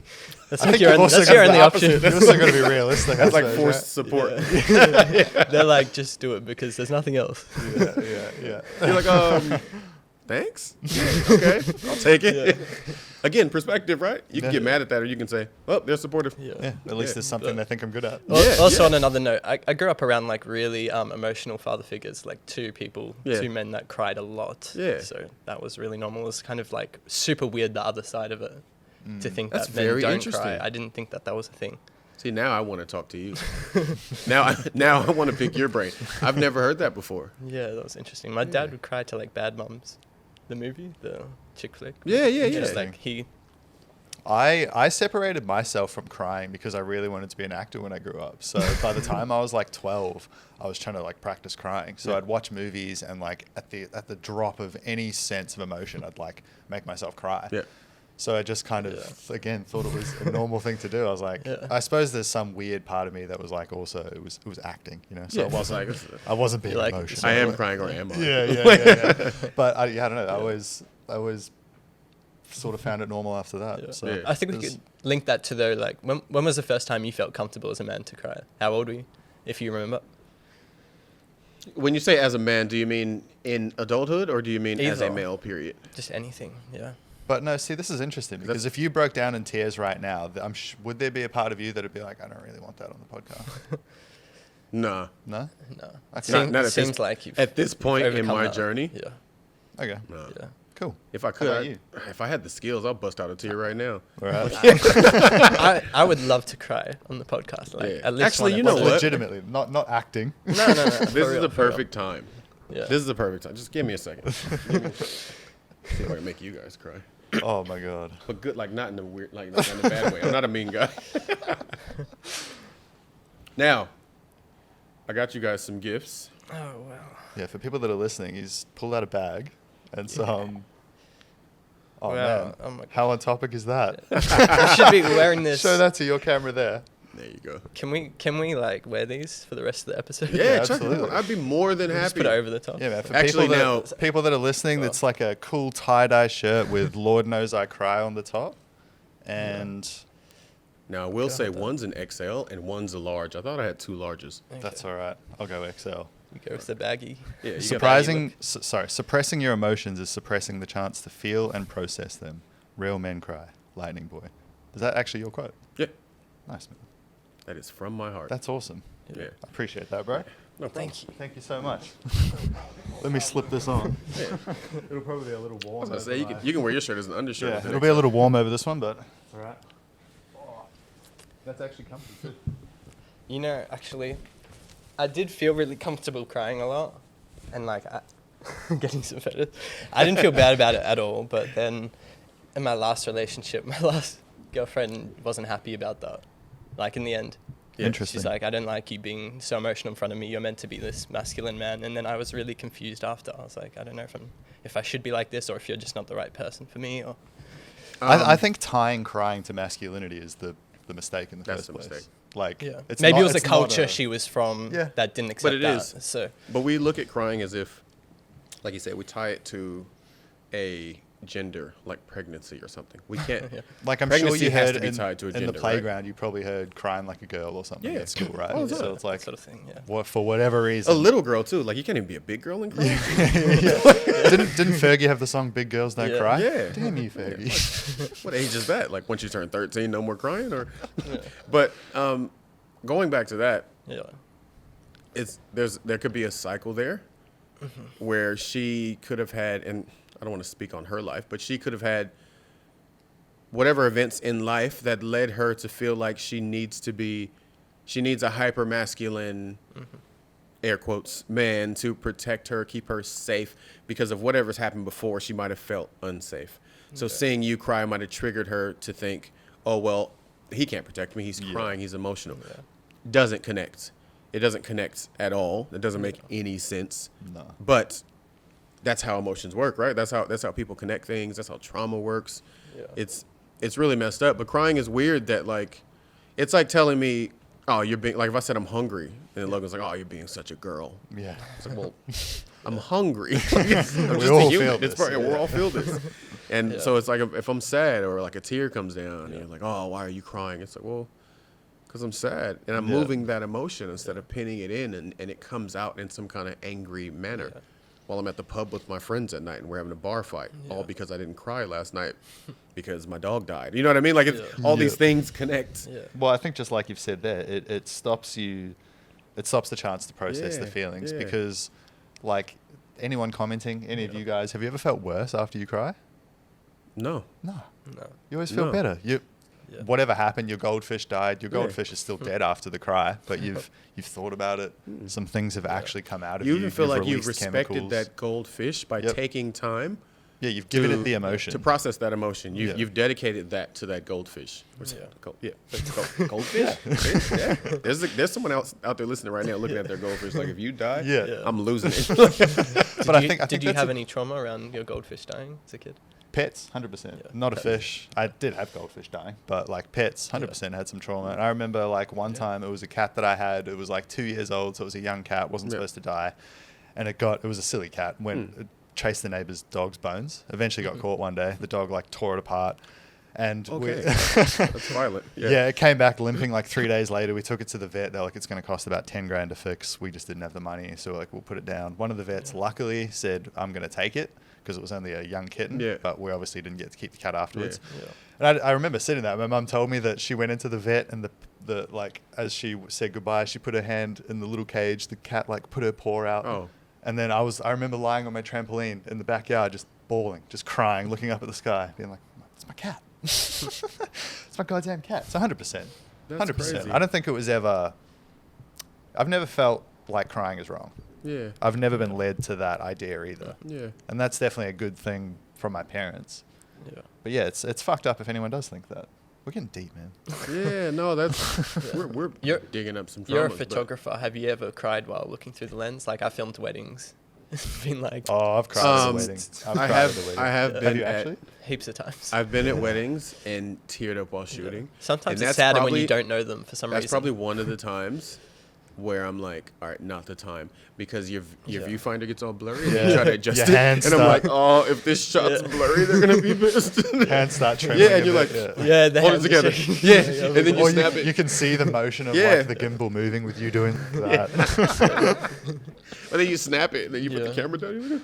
that's like your only option.
You're also going to be realistic.
That's like forced support.
They're like, just do it because there's nothing else.
You're like, thanks. Okay, I'll take it. Again, perspective, right? You can get mad at that, or you can say, well, they're supportive.
At least there's something they think I'm good at.
Also, on another note, I grew up around like really emotional father figures, like 2 men that cried a lot. So that was really normal. It was kind of like super weird, the other side of it, to think
that's
that men
very
don't
interesting.
cry. I didn't think that was a thing.
See, now I want to talk to you. now I want to pick your brain. I've never heard that before.
Yeah, that was interesting. My dad would cry to like Bad Moms, the movie, the chick flick.
Just
like
I separated myself from crying because I really wanted to be an actor when I grew up. So by the time I was like 12, I was trying to like practice crying. So I'd watch movies and like at the drop of any sense of emotion, I'd like make myself cry. So I just kind of, again, thought it was a normal thing to do. I was like, I suppose there's some weird part of me that was like, also, it was acting, you know? So I wasn't being emotional.
I am crying, or am I?
Yeah. But I don't know. I always sort of found it normal after that. So
I think we could link that to though, like, when was the first time you felt comfortable as a man to cry? How old were you, if you remember?
When you say as a man, do you mean in adulthood, or do you mean as a male, period?
Just anything,
But no, see, this is interesting because if you broke down in tears right now, would there be a part of you that would be like, I don't really want that on the podcast?
No.
No?
No.
Not
seems like you've
at this point in my journey.
Okay.
No.
Cool.
If I could, if I had the skills, I'll bust out a tear right now.
Right.
I would love to cry on the podcast. Like, at least
actually, you know what?
Legitimately, not acting.
No.
This is the perfect time.
Yeah.
This is the perfect time. Just give me a second. See if I can make you guys cry.
Oh my god.
But good, like not in a weird, like not in a bad way. I'm not a mean guy. Now, I got you guys some gifts.
Oh, wow.
Yeah, for people that are listening, he's pulled out a bag and some. Oh,
Wow.
man.
Oh, my God.
How on topic is that?
I should be wearing this.
Show that to your camera there.
There you go.
Can we like wear these for the rest of the episode?
Yeah, check it
absolutely.
out. I'd be more than
Just
happy.
put it over the top.
Yeah, man. For
Actually,
people that are listening, it's like a cool tie-dye shirt with Lord Knows I Cry on the top. And
Now, I will say one's an XL and one's a large. I thought I had 2 larges.
Okay.
that's all right. I'll go XL.
You go with the baggy.
Yeah, you
Suppressing your emotions is suppressing the chance to feel and process them. Real men cry. Lightning boy. Is that actually your quote?
Yeah,
Nice, man.
that is from my heart.
That's awesome.
Yeah.
I appreciate that, bro.
No problem.
Thank you.
Thank you so much. Let me slip this on.
Yeah.
It'll probably be a little warm.
I was gonna say you can wear your shirt as an undershirt.
Yeah,
with an
it'll be a
XL.
little warm over this one, but it's all right. Oh, that's actually comfy too.
You know, actually, I did feel really comfortable crying a lot, and like getting some photos. I didn't feel bad about it at all. But then, in my last relationship, my last girlfriend wasn't happy about that. Like in the end,
Interesting.
she's like, "I don't like you being so emotional in front of me. You're meant to be this masculine man." And then I was really confused after. I was like, I don't know if I should be like this, or if you're just not the right person for me. Or
I think tying crying to masculinity is the mistake in the
That's
first
the
place.
mistake.
Like,
yeah,
it's
maybe
not-
it was a
it's not
culture she was from
Yeah.
that didn't accept
it
that.
is.
So
But we look at crying as if, like you said, we tie it to a gender, like pregnancy or something. We can't.
Yeah.
Like, I'm sure
Pregnancy
you
has
heard
to be
in,
tied to a
in the
gender, right?
playground, you probably heard crying like a girl or something
Yeah.
at school, right?
All the
So
time.
it's like,
that sort of thing. Yeah.
what, for whatever reason.
A little girl too. Like you can't even be a big girl and cry.
Didn't Fergie have the song "Big Girls Don't
Yeah.
Cry"?
Yeah.
Damn you, Fergie.
What age is that? Like once you turn 13, no more crying, or?
Yeah.
But going back to that,
Yeah.
there could be a cycle there
Mm-hmm.
where she could have had, and I don't want to speak on her life, but she could have had whatever events in life that led her to feel like she needs a hyper masculine, air quotes, man to protect her, keep her safe because of whatever's happened before. She might have felt unsafe. So seeing you cry might have triggered her to think, oh, well, he can't protect me. He's crying. He's emotional.
Yeah.
Doesn't connect. It doesn't connect at all. It doesn't make any sense.
No.
But that's how emotions work, right? That's how people connect things. That's how trauma works.
Yeah.
It's really messed up. But crying is weird. That like, it's like telling me, oh, you're being like if I said I'm hungry, and then Logan's like, oh, you're being such a girl.
Yeah.
It's like, well, I'm hungry. I'm just
We
a
all
human.
feel
It's
this,
part-
yeah.
We're all feel this. And
Yeah.
so it's like if I'm sad or like a tear comes down, and
Yeah.
you're like, oh, why are you crying? It's like, well, because I'm sad, and I'm
Yeah.
moving that emotion instead of pinning it in, and it comes out in some kind of angry manner.
Yeah.
While I'm at the pub with my friends at night and we're having a bar fight, all
Yeah.
because I didn't cry last night because my dog died. You know what I mean? Like it's,
Yeah.
all these
Yeah.
things connect.
Yeah.
Well, I think just like you've said there, it stops you, it stops the chance to process the
Yeah,
feelings
yeah.
because, like, anyone commenting, any of
Yeah.
you guys, have you ever felt worse after you cry?
No.
No.
No.
You always feel
No.
better.
Yeah.
Whatever happened, your goldfish died. Your
Yeah.
goldfish is still dead after the cry, but you've thought about it. Some things have actually come out of you.
You even feel like you've
released
respected
chemicals.
that goldfish by
Yep.
taking time.
Yeah, you've given it the emotion.
To process that emotion.
Yeah.
You've dedicated that to that goldfish. What's
Yeah.
it? Goldfish? Fish? Yeah. There's someone else out there listening right now looking at their goldfish like, if you die,
Yeah.
Yeah.
I'm losing it.
But I think
Did you
that's
have
a-
any trauma around your goldfish dying as a kid?
Pets, 100%.
Yeah.
Not a
Pets.
fish. I did have goldfish dying, but like pets, 100% had some trauma. And I remember like one time it was a cat that I had. It was like 2 years old, so it was a young cat, wasn't
Yeah.
supposed to die. And it was a silly cat. It chased the neighbor's dog's bones. Eventually got caught one day. The dog like tore it apart. And
Okay. That's violent.
yeah, it came back limping like 3 days later. We took it to the vet. They're like, it's going to cost about 10 grand to fix. We just didn't have the money. So we're like, we'll put it down. One of the vets luckily said, I'm going to take it because it was only a young kitten.
Yeah.
But we obviously didn't get to keep the cat afterwards.
Yeah.
And I remember sitting there. My mum told me that she went into the vet and the like, as she said goodbye, she put her hand in the little cage. The cat like put her paw out.
Oh.
And then I remember lying on my trampoline in the backyard, just bawling, just crying, looking up at the sky, being like, it's my cat. It's my goddamn cat. It's 100%.
That's
100%.
crazy.
I don't think it was ever, I've never felt like crying is wrong.
Yeah.
I've never been led to that idea either.
Yeah.
And that's definitely a good thing from my parents.
Yeah.
But yeah, it's fucked up if anyone does think that, We're getting deep, man.
Yeah, no, that's we're digging up some.
You're a
traumas,
photographer. Have you ever cried while looking through the lens? Like I filmed weddings. It's been like
I've cried at a wedding.
I have been
Have you
at
actually?
heaps of times.
I've been at weddings and teared up while shooting.
Sometimes
And
it's sadder when you don't know them for some reason.
That's probably one of the times where I'm like, all right, not the time, because your viewfinder gets all blurry and you try to adjust it, and I'm like, oh, if this shot's blurry, they're gonna be pissed.
Hands start trembling.
Yeah, and you're like,
the
hold it together. Yeah, and then you snap it.
You can see the motion of like the gimbal moving with you doing that.
And then you snap it, and then you put the camera down.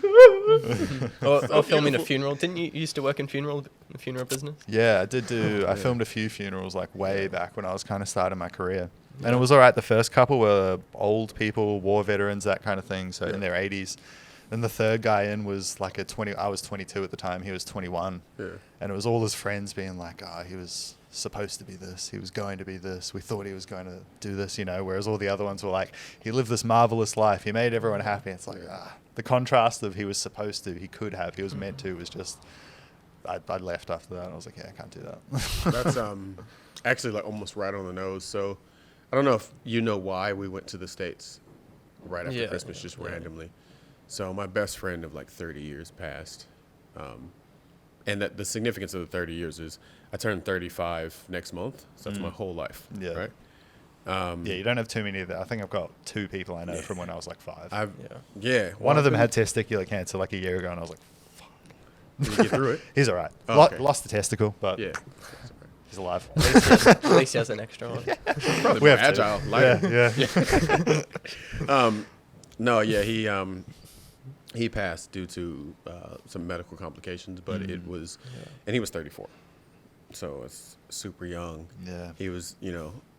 You're like,
or filming a funeral. Didn't you used to work in funeral business?
Yeah, I did do. I filmed a few funerals like way back when I was kind of starting my career. And it was all right. The first couple were old people, war veterans, that kind of thing. So in their 80s. And the third guy in was like I was 22 at the time. He was 21. Yeah. And it was all his friends being like, he was supposed to be this. He was going to be this. We thought he was going to do this, Whereas all the other ones were like, he lived this marvelous life. He made everyone happy. It's like, the contrast of he was supposed to, he could have, he was meant to, was just, I left after that. I was like, I can't do that.
That's actually like almost right on the nose. So I don't know if you know why we went to the States right after Christmas, just randomly. So my best friend of like 30 years passed. And that the significance of the 30 years is I turned 35 next month. So that's my whole life. Yeah. Right?
You don't have too many of that. I think I've got 2 people I know from when I was like 5.
One
of them had testicular cancer like a year ago, and I was like, fuck.
Did you get through it?
He's all right. Lost the testicle, but he's alive.
At least he has an extra one.
Probably more agile, lighter. He passed due to some medical complications, but it was, and he was 34. So it's super young. Yeah. He was,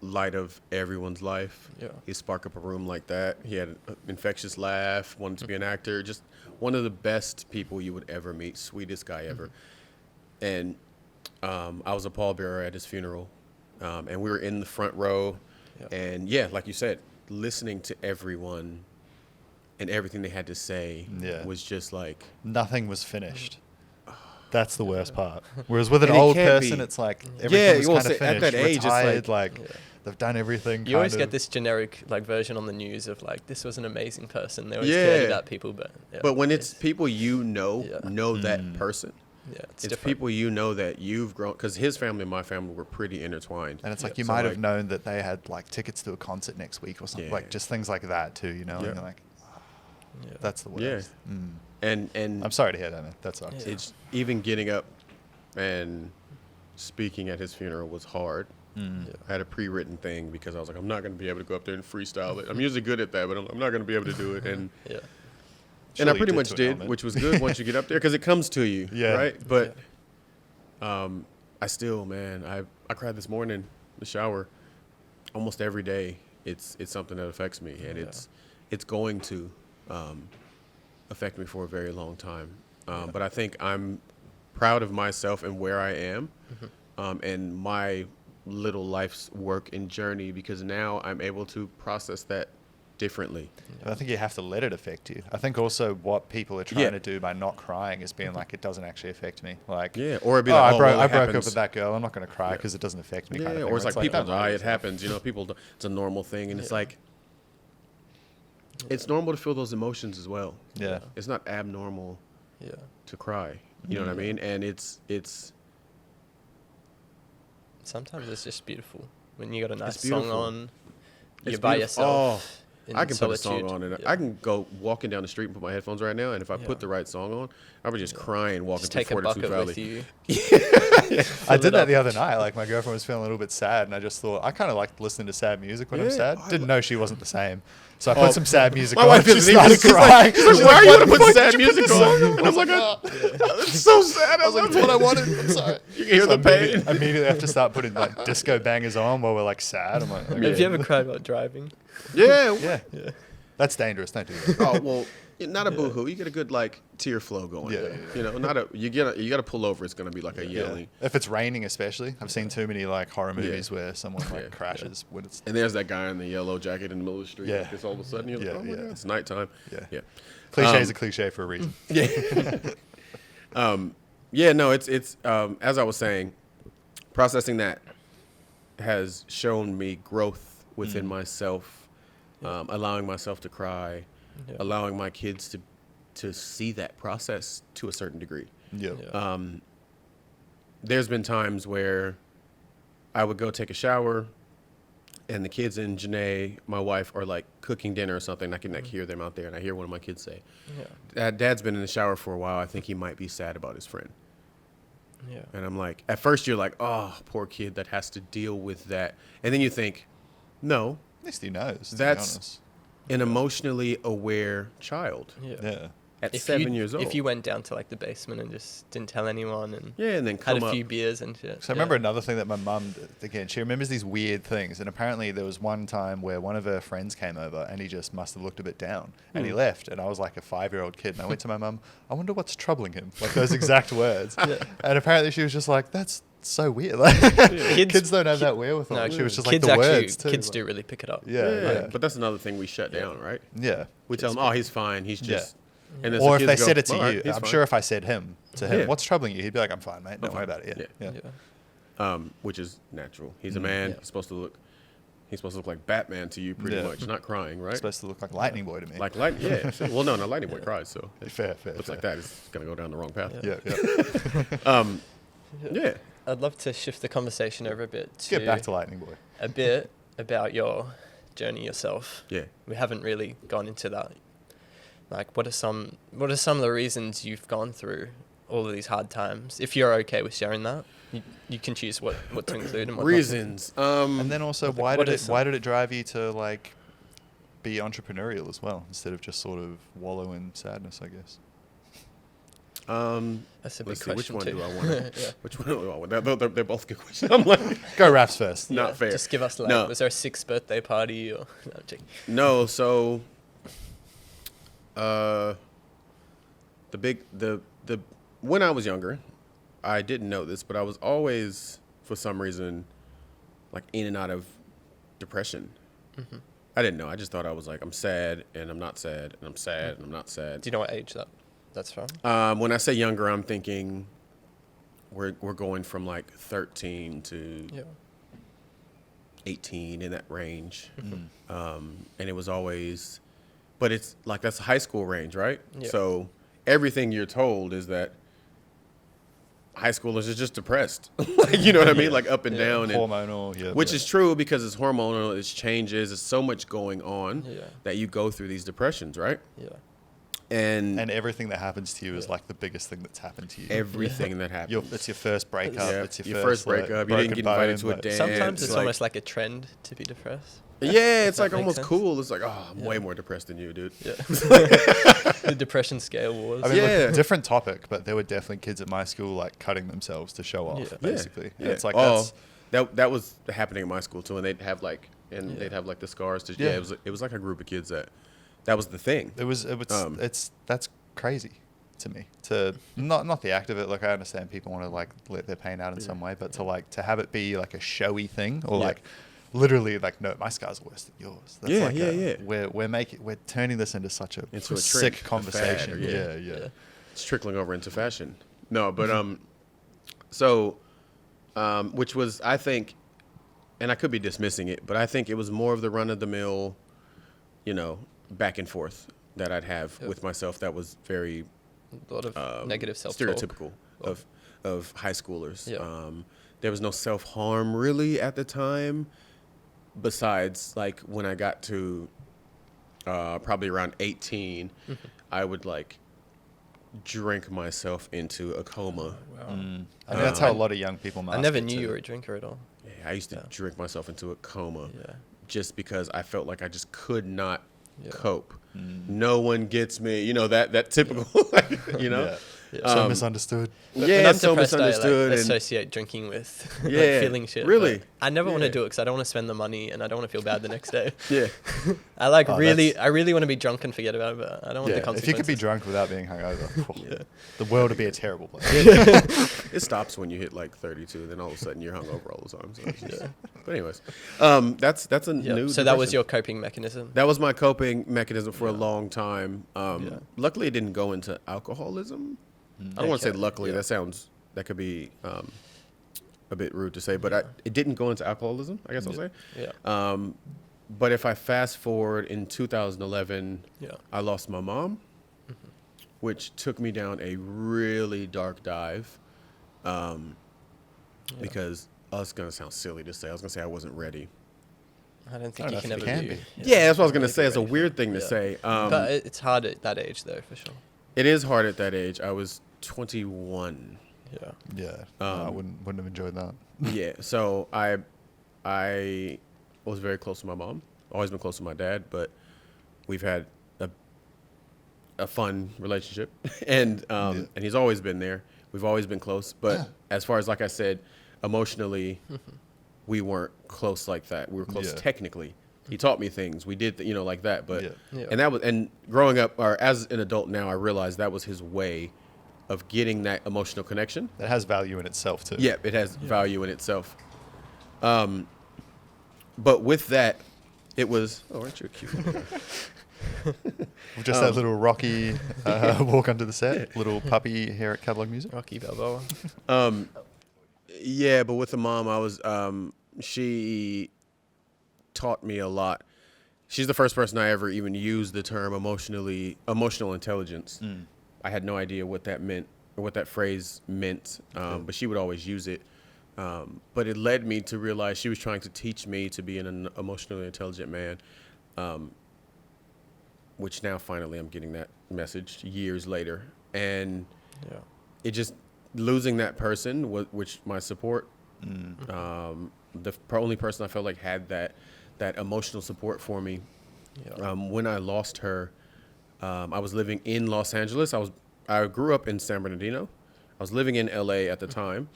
light of everyone's life. Yeah. He sparked up a room like that. He had an infectious laugh, wanted to be an actor, just one of the best people you would ever meet, sweetest guy ever. And I was a pallbearer at his funeral, and we were in the front row. Yeah. And like you said, listening to everyone and everything they had to say was just like...
Nothing was finished. That's the worst part. Whereas with an old person, it's like everything was kind of finished.
At that age,
retired, it's they've done everything.
You always get this generic version on the news of this was an amazing person. They always cared about people, but
when it's people know that person.
Yeah,
it's people that you've grown, because his family and my family were pretty intertwined.
And it's like you might have known that they had tickets to a concert next week or something, just things like that too, and you're like, that's the worst.
Yeah. And
I'm sorry to hear that, man. That sucks.
It's even getting up and speaking at his funeral was hard. I had a pre-written thing because I was like, I'm not going to be able to go up there and freestyle it. I'm usually good at that, but I'm not going to be able to do it. And and I pretty much did, which was good once you get up there because it comes to you, right? But I still, man, I cried this morning in the shower. Almost every day, it's something that affects me, and it's going to affect me for a very long time. But I think I'm proud of myself and where I am, and my little life's work and journey, because now I'm able to process that differently.
But I think you have to let it affect you. I think also what people are trying to do by not crying is being like, it doesn't actually affect me. Or
it'd be like,
I broke up with that girl. I'm not going to cry because it doesn't affect me. Kind of thing.
Or it's like people die, it happens. People, it's a normal thing, and it's like, it's normal to feel those emotions as well. Yeah, it's not abnormal. To cry. You know what I mean? And it's.
Sometimes it's just beautiful when you got a nice song on. You're by yourself.
Oh. I can put a song on, and I can go walking down the street and put my headphones right now, and if I put the right song on, I'll be just crying walking through Fortitude Valley.
With you.
I did that the other night. My girlfriend was feeling a little bit sad, and I just thought, I kind of like listening to sad music when I'm sad. Didn't know she wasn't the same. So I put some sad music on. My wife
is started crying. She's like, why are you going to put sad music on? And I was like, it's so sad. I was like, that's what I wanted. I'm sorry. You can hear the pain.
Immediately have to start putting disco bangers on while we're sad. I'm like,
okay. Have you ever cried while driving?
Yeah.
That's dangerous. Don't do that.
Oh, well, not a boohoo. You get a good tear flow going. You got to pull over. It's going to be like a yelling.
If it's raining, especially, I've seen too many horror movies where someone crashes when it's.
And there's that guy in the yellow jacket in the middle of the street.
Yeah.
All of a sudden you're like, oh my God, it's nighttime.
Yeah. Cliche is a cliche for a reason.
No, it's as I was saying, processing that has shown me growth within myself, allowing myself to cry, allowing my kids to see that process to a certain degree. There's been times where I would go take a shower, and the kids and Janae, my wife, are like cooking dinner or something. I can like hear them out there, and I hear one of my kids say, Dad's been in the shower for a while. I think he might be sad about his friend. Yeah. And I'm like, at first you're like, oh, poor kid that has to deal with that. And then you think, no.
At least he knows.
That's an emotionally aware child.
Yeah.
At 7 years old.
If you went down to like the basement and just didn't tell anyone and
and then
had a few beers and shit.
So I remember another thing that my mum, again, she remembers these weird things. And apparently there was one time where one of her friends came over and he just must have looked a bit down and he left. And I was like a 5-year-old kid. And I went to my mum, I wonder what's troubling him. Like those exact words. And apparently she was just like, that's so weird. Like kids don't have that wherewithal. No, she was just like the words too.
Kids do really pick it up.
Yeah. But that's another thing we shut down, right?
Yeah.
We tell them, oh, he's fine. He's just... And
or if they said it to you, I'm sure if I said to him, what's troubling you? He'd be like, I'm fine, mate. Don't worry about it.
Which is natural. He's a man. He's supposed to look like Batman to you, pretty much. Not crying, right?
He's supposed to look like Lightning Boy to me.
Like Lightning, Well, no, Lightning Boy cries, so
fair.
Looks like that is gonna go down the wrong path.
Yeah.
I'd love to shift the conversation over a bit.
Get back to Lightning Boy.
A bit about your journey yourself.
Yeah.
We haven't really gone into that. Like, what are some of the reasons you've gone through all of these hard times? If you're okay with sharing that, you can choose what to include and what
reasons.
And then also, why did it drive you to like be entrepreneurial as well instead of just sort of wallow in sadness? I guess.
That's a big question.
Which one
too.
do I want? Which one do I want? They're both good questions. I'm like,
go Raps first.
Not fair.
Just give us like, was there a 6th birthday party or? No, I'm joking.
No, so. When I was younger, I didn't know this, but I was always, for some reason, like in and out of depression. Mm-hmm. I didn't know. I just thought I was like, I'm sad and I'm not sad and I'm sad and I'm not sad.
Do you know what age that's from?
When I say younger, I'm thinking we're going from like 13 to 18 in that range. Mm-hmm. And it was always... But it's like, that's high school range, right? Yeah. So everything you're told is that high schoolers are just depressed. Like, you know what I mean? Like up and down.
Hormonal.
Which is true because it's hormonal, it's changes, there's so much going on that you go through these depressions, right?
Yeah. And everything that happens to you is like the biggest thing that's happened to you.
Everything that happens.
It's your first breakup. It's your
first breakup. You didn't get invited to a dance.
Sometimes it's almost like a trend to be depressed.
Yeah, it's like almost cool. It's like, oh, I'm way more depressed than you, dude. Yeah.
The depression scale wars.
I mean, look, different topic, but there were definitely kids at my school like cutting themselves to show off, basically. And it's like
that was happening at my school too, and they'd have like the scars. It was like a group of kids that was the thing.
That's crazy to me. To not the act of it. Like I understand people want to like let their pain out in some way, but to have it be like a showy thing or like. Literally, like, no, my scars are worse than yours. That's we're turning this into such a sick conversation. Yeah.
It's trickling over into fashion. No, but which was, I think, and I could be dismissing it, but I think it was more of the run of the mill, back and forth that I'd have with myself. That was very
a lot of negative self-talk.
Stereotypical of high schoolers. Yeah. There was no self-harm really at the time. Besides, like, when I got to probably around 18, I would, like, drink myself into a coma.
Wow.
I mean, that's how a lot of young people master.
I never knew you were a drinker at all.
Yeah, I used to drink myself into a coma just because I felt like I just could not cope. No one gets me. That typical,
So misunderstood.
So misunderstood.
I associate drinking with feeling shit.
Really?
I never want to do it because I don't want to spend the money and I don't want to feel bad the next day.
Yeah.
I really want to be drunk and forget about it, but I don't want the consequences.
If you could be drunk without being hungover, the world would be a terrible place.
It stops when you hit like 32, then all of a sudden you're hungover all the time. So But anyways, that's a new. So
depression. That was your coping mechanism.
That was my coping mechanism for a long time. Luckily, it didn't go into alcoholism. I don't want to say luckily. Yeah. That could be a bit rude to say, but it didn't go into alcoholism, I guess I'll say.
Yeah.
But if I fast forward in 2011, I lost my mom, which took me down a really dark dive. Because it's going to sound silly to say. I was going to say I wasn't ready.
I don't think you can ever be.
Yeah, that's what I was going to say. It's a weird thing to say.
But it's hard at that age, though, for sure.
It is hard at that age. I was 21.
Yeah. Yeah. I wouldn't have enjoyed that.
Yeah. So I was very close to my mom. Always been close to my dad, but we've had a fun relationship, and he's always been there. We've always been close, but as far as, like I said, emotionally, we weren't close like that. We were close technically. He taught me things. We did, like that. But and growing up, or as an adult now, I realized that was his way of getting that emotional connection.
That has value in itself too.
Yeah, it has value in itself. But with that, it was. Oh, aren't you cute?
Just that little Rocky walk onto the set, little puppy hair at catalog music.
Rocky Balboa.
Yeah, but with the mom, I was. She taught me a lot. She's the first person I ever even used the term emotional intelligence. I had no idea what that meant or what that phrase meant, but she would always use it. But it led me to realize she was trying to teach me to be an emotionally intelligent man, which now finally I'm getting that message years later. And it just losing that person, which my support, the only person I felt like had that emotional support for me. When I lost her, I was living in Los Angeles. I grew up in San Bernardino. I was living in LA at the time,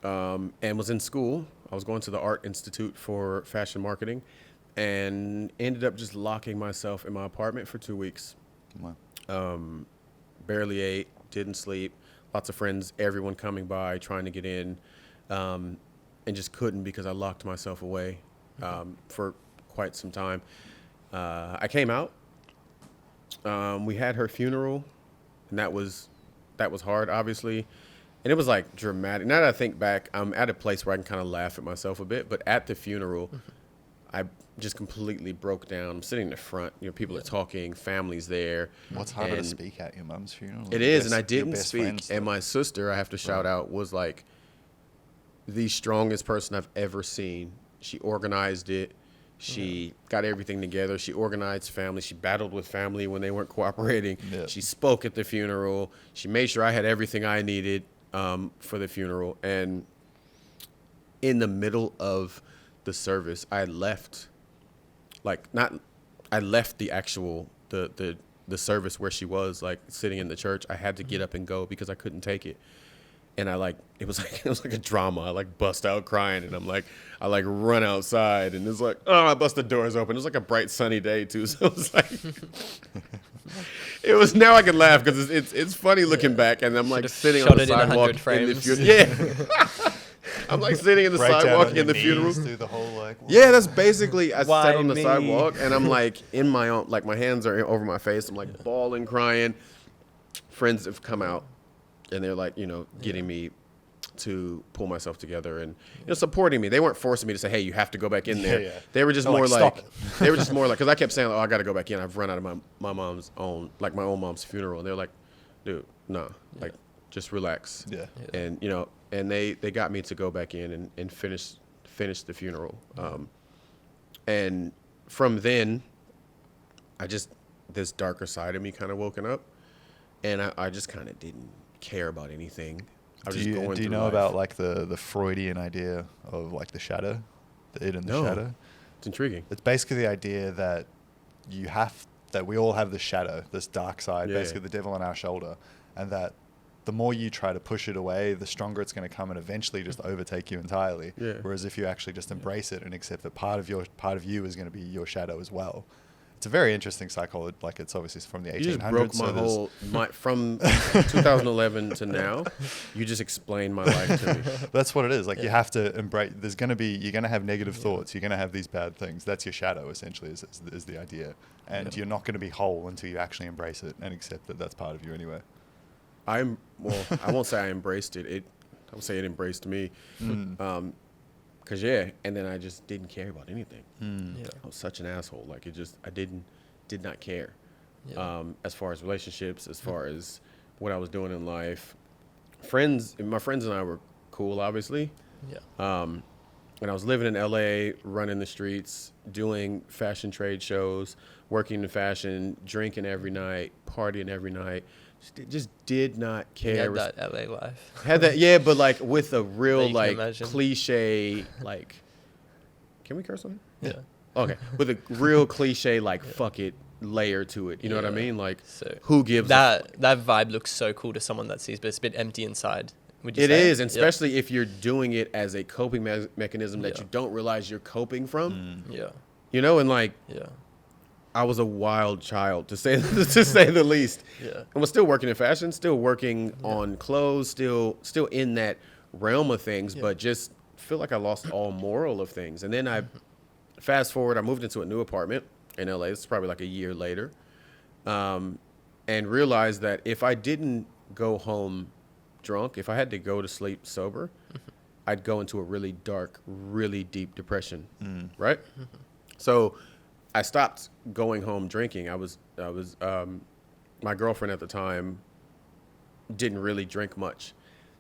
and was in school. I was going to the Art Institute for Fashion Marketing, and ended up just locking myself in my apartment for 2 weeks. Barely ate, didn't sleep. Lots of friends, everyone coming by, trying to get in, and just couldn't because I locked myself away for quite some time. I came out. We had her funeral, and that was hard, obviously. And it was like dramatic. Now that I think back, I'm at a place where I can kind of laugh at myself a bit. But at the funeral, I just completely broke down. I'm sitting in the front. People are talking. Family's there.
What's harder to speak at your mum's funeral?
It is, and I didn't speak. And my sister, I have to shout out, was like the strongest person I've ever seen. She organized it. She got everything together. She organized family. She battled with family when they weren't cooperating. She spoke at the funeral. She made sure I had everything I needed for the funeral. And in the middle of the service, I left. I left the actual the service where she was, like sitting in the church. I had to get up and go because I couldn't take it. And it was like a drama. I bust out crying, and I run outside, and it's I bust the doors open. It was like a bright sunny day too, so it was it was. Now I can laugh because it's funny looking back, and I'm sitting on the sidewalk in the funeral. I'm sitting in the sidewalk in the funeral.
The whole,
that's basically I sat on the sidewalk, and I'm in my own, my hands are over my face. I'm bawling, crying. Friends have come out. And they're getting me to pull myself together and supporting me. They weren't forcing me to say, "Hey, you have to go back in there." They were just more they were just more because I kept saying, "Oh, I got to go back in. I've run out of my mom's own my own mom's funeral." And they're like, "Dude, no, just relax." And and they got me to go back in and finish the funeral. And from then, this darker side of me kind of woken up, and I just kind of didn't care about anything.
Do you know about the Freudian idea of the shadow, the id and the shadow?
It's intriguing.
It's basically the idea that we all have the shadow, this dark side, basically the devil on our shoulder, and that the more you try to push it away, the stronger it's going to come and eventually just overtake you entirely. Whereas if you actually just embrace it and accept that part of you is going to be your shadow as well. It's a very interesting psychology. It's obviously from the 1800s.
You just broke from 2011 to now. You just explained my life to me.
That's what it is. You have to embrace. You're going to have negative thoughts. You're going to have these bad things. That's your shadow, essentially, is the idea. And you're not going to be whole until you actually embrace it and accept that that's part of you anyway.
I won't say I embraced it. I would say it embraced me. Cause and then I just didn't care about anything. I was such an asshole. Like I did not care. As far as relationships, as far as what I was doing in life. My friends and I were cool, obviously. And I was living in LA, running the streets, doing fashion trade shows, working in fashion, drinking every night, partying every night. Just did not care.
You had that LA life.
Had that, but like with a real like
imagine.
cliche, like, can we curse on it?
Yeah.
Okay. With a real cliche, like, fuck it layer to it. You know what I mean? Like,
so
who gives
that vibe looks so cool to someone that sees, but it's a bit empty inside. Would you
It
say?
is, and especially if you're doing it as a coping mechanism that you don't realize you're coping from. You know, and like, I was a wild child to say the least. And was still working in fashion, still working on clothes, still in that realm of things, but just feel like I lost all moral of things. And then I fast forward, I moved into a new apartment in LA. It's probably like a year later, and realized that if I didn't go home drunk, if I had to go to sleep sober, I'd go into a really dark, really deep depression. Right? So I stopped going home drinking. I was my girlfriend at the time didn't really drink much.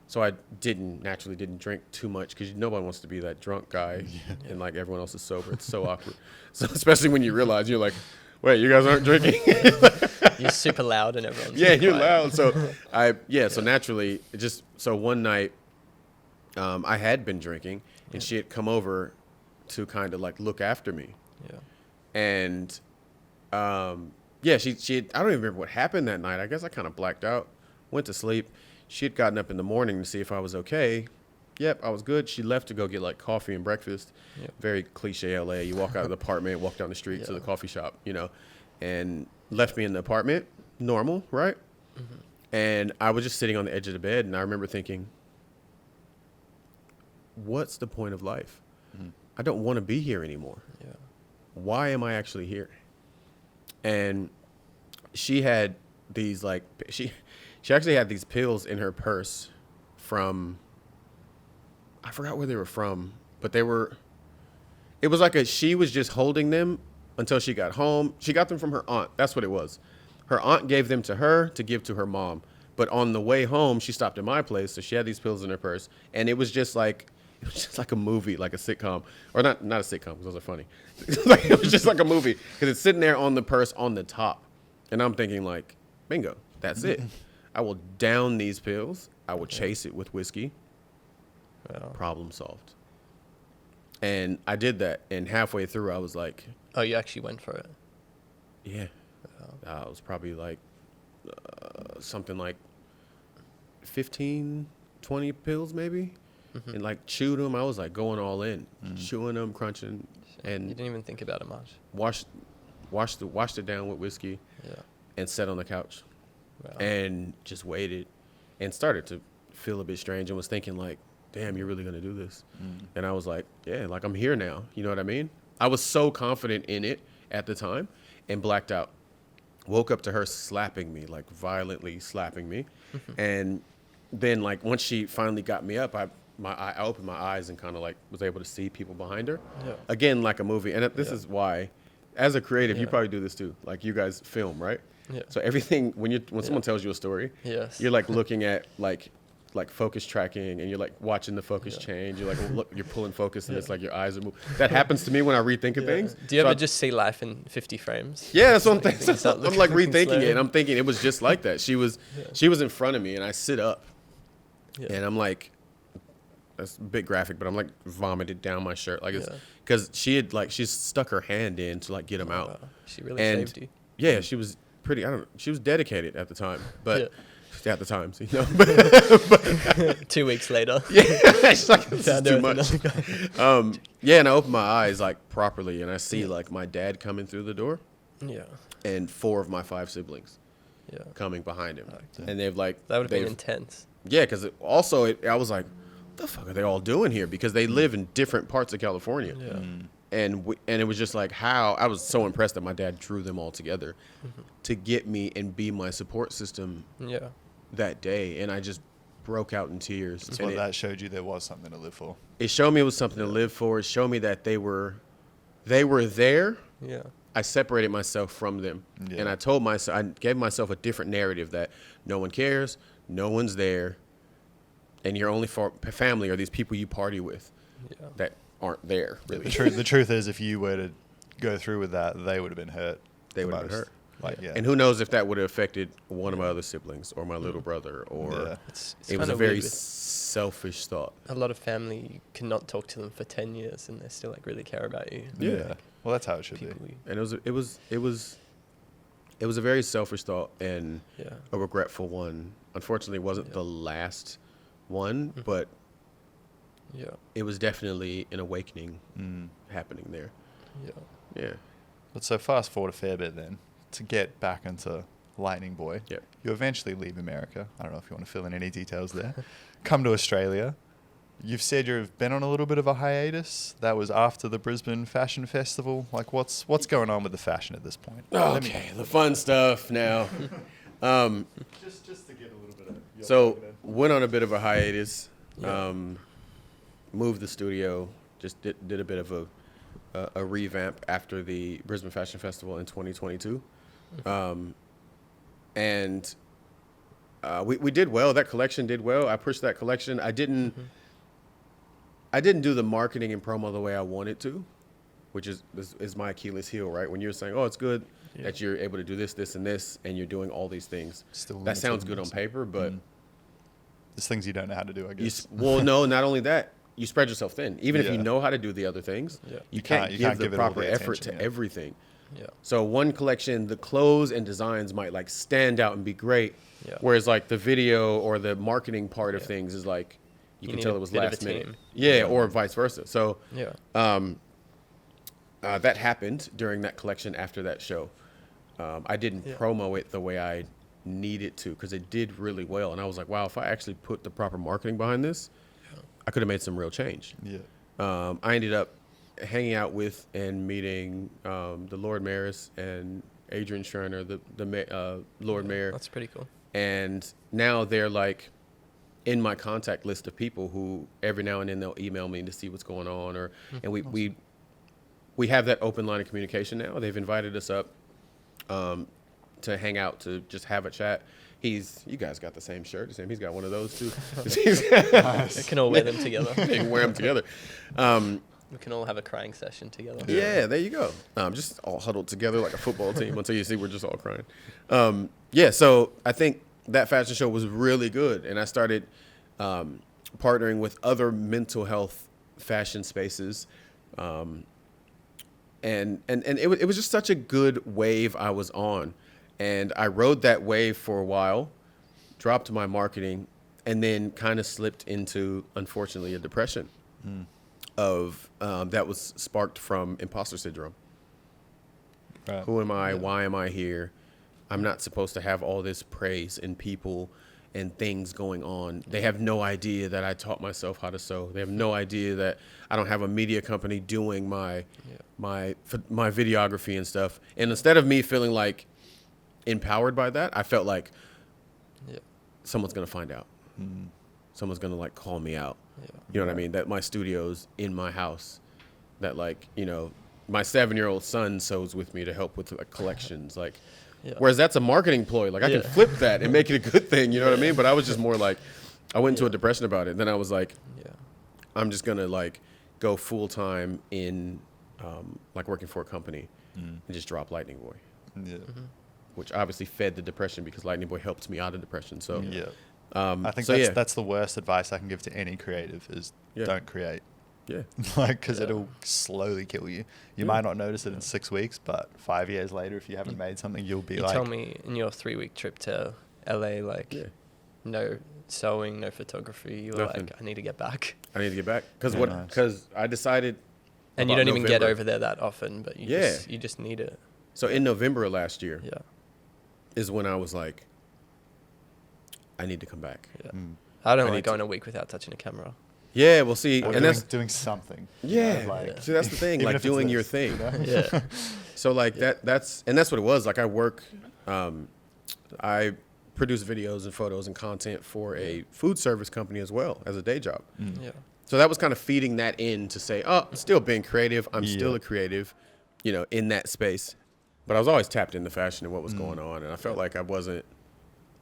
So I naturally didn't drink too much because nobody wants to be that drunk guy and like everyone else is sober. It's so awkward. So especially when you realize you're like, wait, you guys aren't drinking?
You're super loud and everyone's
you're
quiet.
loud. So so naturally, so one night I had been drinking and she had come over to kind of like look after me. And she had, I don't even remember what happened that night. I guess I kind of blacked out, went to sleep. She had gotten up in the morning to see if I was okay. Yep, I was good. She left to go get like coffee and breakfast. Very cliche LA. You walk out of the apartment, walk down the street to the coffee shop, you know, and left me in the apartment. Normal, right? And I was just sitting on the edge of the bed, and I remember thinking, what's the point of life? I don't want to be here anymore. Why am I actually here? And she had these like she actually had these pills in her purse from, I forgot where they were from, but it was like she was just holding them until she got home. She got them from her aunt. That's what it was. Her aunt gave them to her to give to her mom. But on the way home, she stopped at my place, so she had these pills in her purse, and it was just like a movie, like a sitcom, or not a sitcom, because those are funny. It was just like a movie, because it's sitting there on the purse on the top, and I'm thinking like, bingo, that's it. I will down these pills. I will chase it with whiskey. Problem solved. And I did that, and halfway through, I was like,
oh, you actually went for it?
Yeah. It was probably like something like 15, 20 pills maybe. And like chewed them. I was like going all in, chewing them, crunching, and
you didn't even think about it much.
Washed it down with whiskey, and sat on the couch, and just waited, and started to feel a bit strange, and was thinking like, damn, you're really gonna do this? And I was like, yeah, like I'm here now. You know what I mean? I was so confident in it at the time, and blacked out. Woke up to her slapping me, like violently slapping me, and then like once she finally got me up, I opened my eyes and kind of like was able to see people behind her. Again, like a movie. And this is why, as a creative, you probably do this too. Like you guys film, right? So everything, when someone tells you a story, you're like looking at like focus tracking, and you're like watching the focus change. You're like, look, you're pulling focus, and it's like your eyes are moving. That happens to me when I rethink of things.
Do you ever just see life in 50 frames?
Yeah, that's what I'm thinking. I'm like rethinking it, and I'm thinking it was just like that. She was in front of me, and I sit up, and I'm like, that's a bit graphic, but I'm like vomited down my shirt, like it's because she's stuck her hand in to like get him out.
She really saved you.
Yeah, she was pretty. She was dedicated at the time, but. At the times, you know.
2 weeks later.
It's like, this is too much. And I open my eyes like properly, and I see like my dad coming through the door. And 4 of my 5 siblings. Coming behind him, and they've like
that would have been intense.
Yeah, because I was like, what the fuck are they all doing here? Because they live in different parts of California. And it was just like how I was so impressed that my dad drew them all together to get me and be my support system that day. And I just broke out in tears.
That's what that showed you there was something to live for.
It showed me it was something to live for. It showed me that they were there.
Yeah.
I separated myself from them. And I gave myself a different narrative that no one cares, no one's there, and your only family are these people you party with that aren't there, really.
The truth is, if you were to go through with that, they would have been hurt.
They would have been hurt.
Yeah.
And who knows if that would have affected one of my other siblings or my little brother, or it was a very selfish thought.
A lot of family, you cannot talk to them for 10 years and they still like really care about you.
Yeah. Well, that's how it should be.
And it was a very selfish thought and a regretful one. Unfortunately, it wasn't the last one, but it was definitely an awakening happening there. Yeah.
But so fast forward a fair bit then to get back into Lightning Boy.
Yep.
You eventually leave America. I don't know if you want to fill in any details there. Come to Australia. You've said you've been on a little bit of a hiatus. That was after the Brisbane Fashion Festival. Like, what's going on with the fashion at this point?
Okay, the fun stuff now.
Just to get a little bit of...
So, went on a bit of a hiatus. Moved the studio. Just did a bit of a revamp after the Brisbane Fashion Festival in 2022. And we did well. That collection did well. I pushed that collection. I didn't do the marketing and promo the way I wanted to, which is my Achilles heel, right? When you're saying, oh, it's good that you're able to do this, this, and this, and you're doing all these things. That sounds good on paper, but...
There's things you don't know how to do, I guess.
Well, no, not only that. You spread yourself thin. Even if you know how to do the other things, you can't give the proper effort to everything.
Yeah.
So one collection, the clothes and designs might like stand out and be great, whereas like the video or the marketing part of things is like you can tell it was last minute. Yeah, or vice versa. So that happened during that collection after that show. I didn't promo it the way I needed to because it did really well, and I was like, wow, if I actually put the proper marketing behind this, I could have made some real change. I ended up hanging out with and meeting the Lord Mayoress and Adrian Schreiner, the Lord Mayor.
That's pretty cool.
And now they're like in my contact list of people who every now and then they'll email me to see what's going on, and we have that open line of communication now. They've invited us up to hang out, to just have a chat. You guys got the same shirt. He's got one of those too.
We can all wear them together.
You can wear them together.
We can all have a crying session together.
Yeah, there you go. Just all huddled together like a football team until you see we're just all crying. So I think that fashion show was really good, and I started partnering with other mental health fashion spaces, and it was just such a good wave I was on. And I rode that wave for a while, dropped my marketing, and then kind of slipped into, unfortunately, a depression that was sparked from imposter syndrome.
Right.
Who am I? Why am I here? I'm not supposed to have all this praise and people and things going on. They have no idea that I taught myself how to sew. They have no idea that I don't have a media company doing my videography and stuff. And instead of me feeling like empowered by that, I felt like someone's gonna find out. Someone's gonna like call me out. You know what I mean? That my studio's in my house. That like, my 7-year-old son sews with me to help with like collections. Like, whereas that's a marketing ploy. Like I can flip that and make it a good thing. You know what I mean? But I was just more like, I went into a depression about it. Then I was like, I'm just gonna like go full time in like working for a company and just drop Lightning Boy. Which obviously fed the depression because Lightning Boy helped me out of depression. So
I think that's the worst advice I can give to any creative is don't create. Because it'll slowly kill you. You might not notice it in 6 weeks, but 5 years later, if you haven't made something, you'll be like...
You told me in your 3-week trip to LA, no sewing, no photography. You were like, I need to get back.
Because I decided...
And you don't even get over there that often, but you just need it.
So in November of last year is when I was like, I need to come back.
I don't like going a week without touching a camera.
Yeah, we'll see.
And that's doing something.
See, that's the thing, like doing your thing. So like that's what it was. Like I work, I produce videos and photos and content for a food service company as well as a day job.
Yeah.
So that was kind of feeding that in to say, oh, I'm still being creative. I'm still a creative, in that space. But I was always tapped into fashion and what was going on. And I felt like I wasn't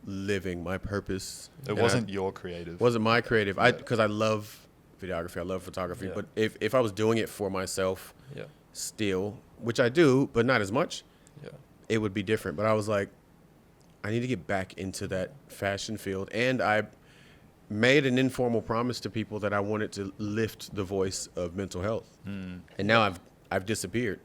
living my purpose.
It wasn't your creative.
Wasn't my creative. Because I love videography. I love photography. But if I was doing it for myself still, which I do, but not as much, it would be different. But I was like, I need to get back into that fashion field. And I made an informal promise to people that I wanted to lift the voice of mental health. And now I've disappeared.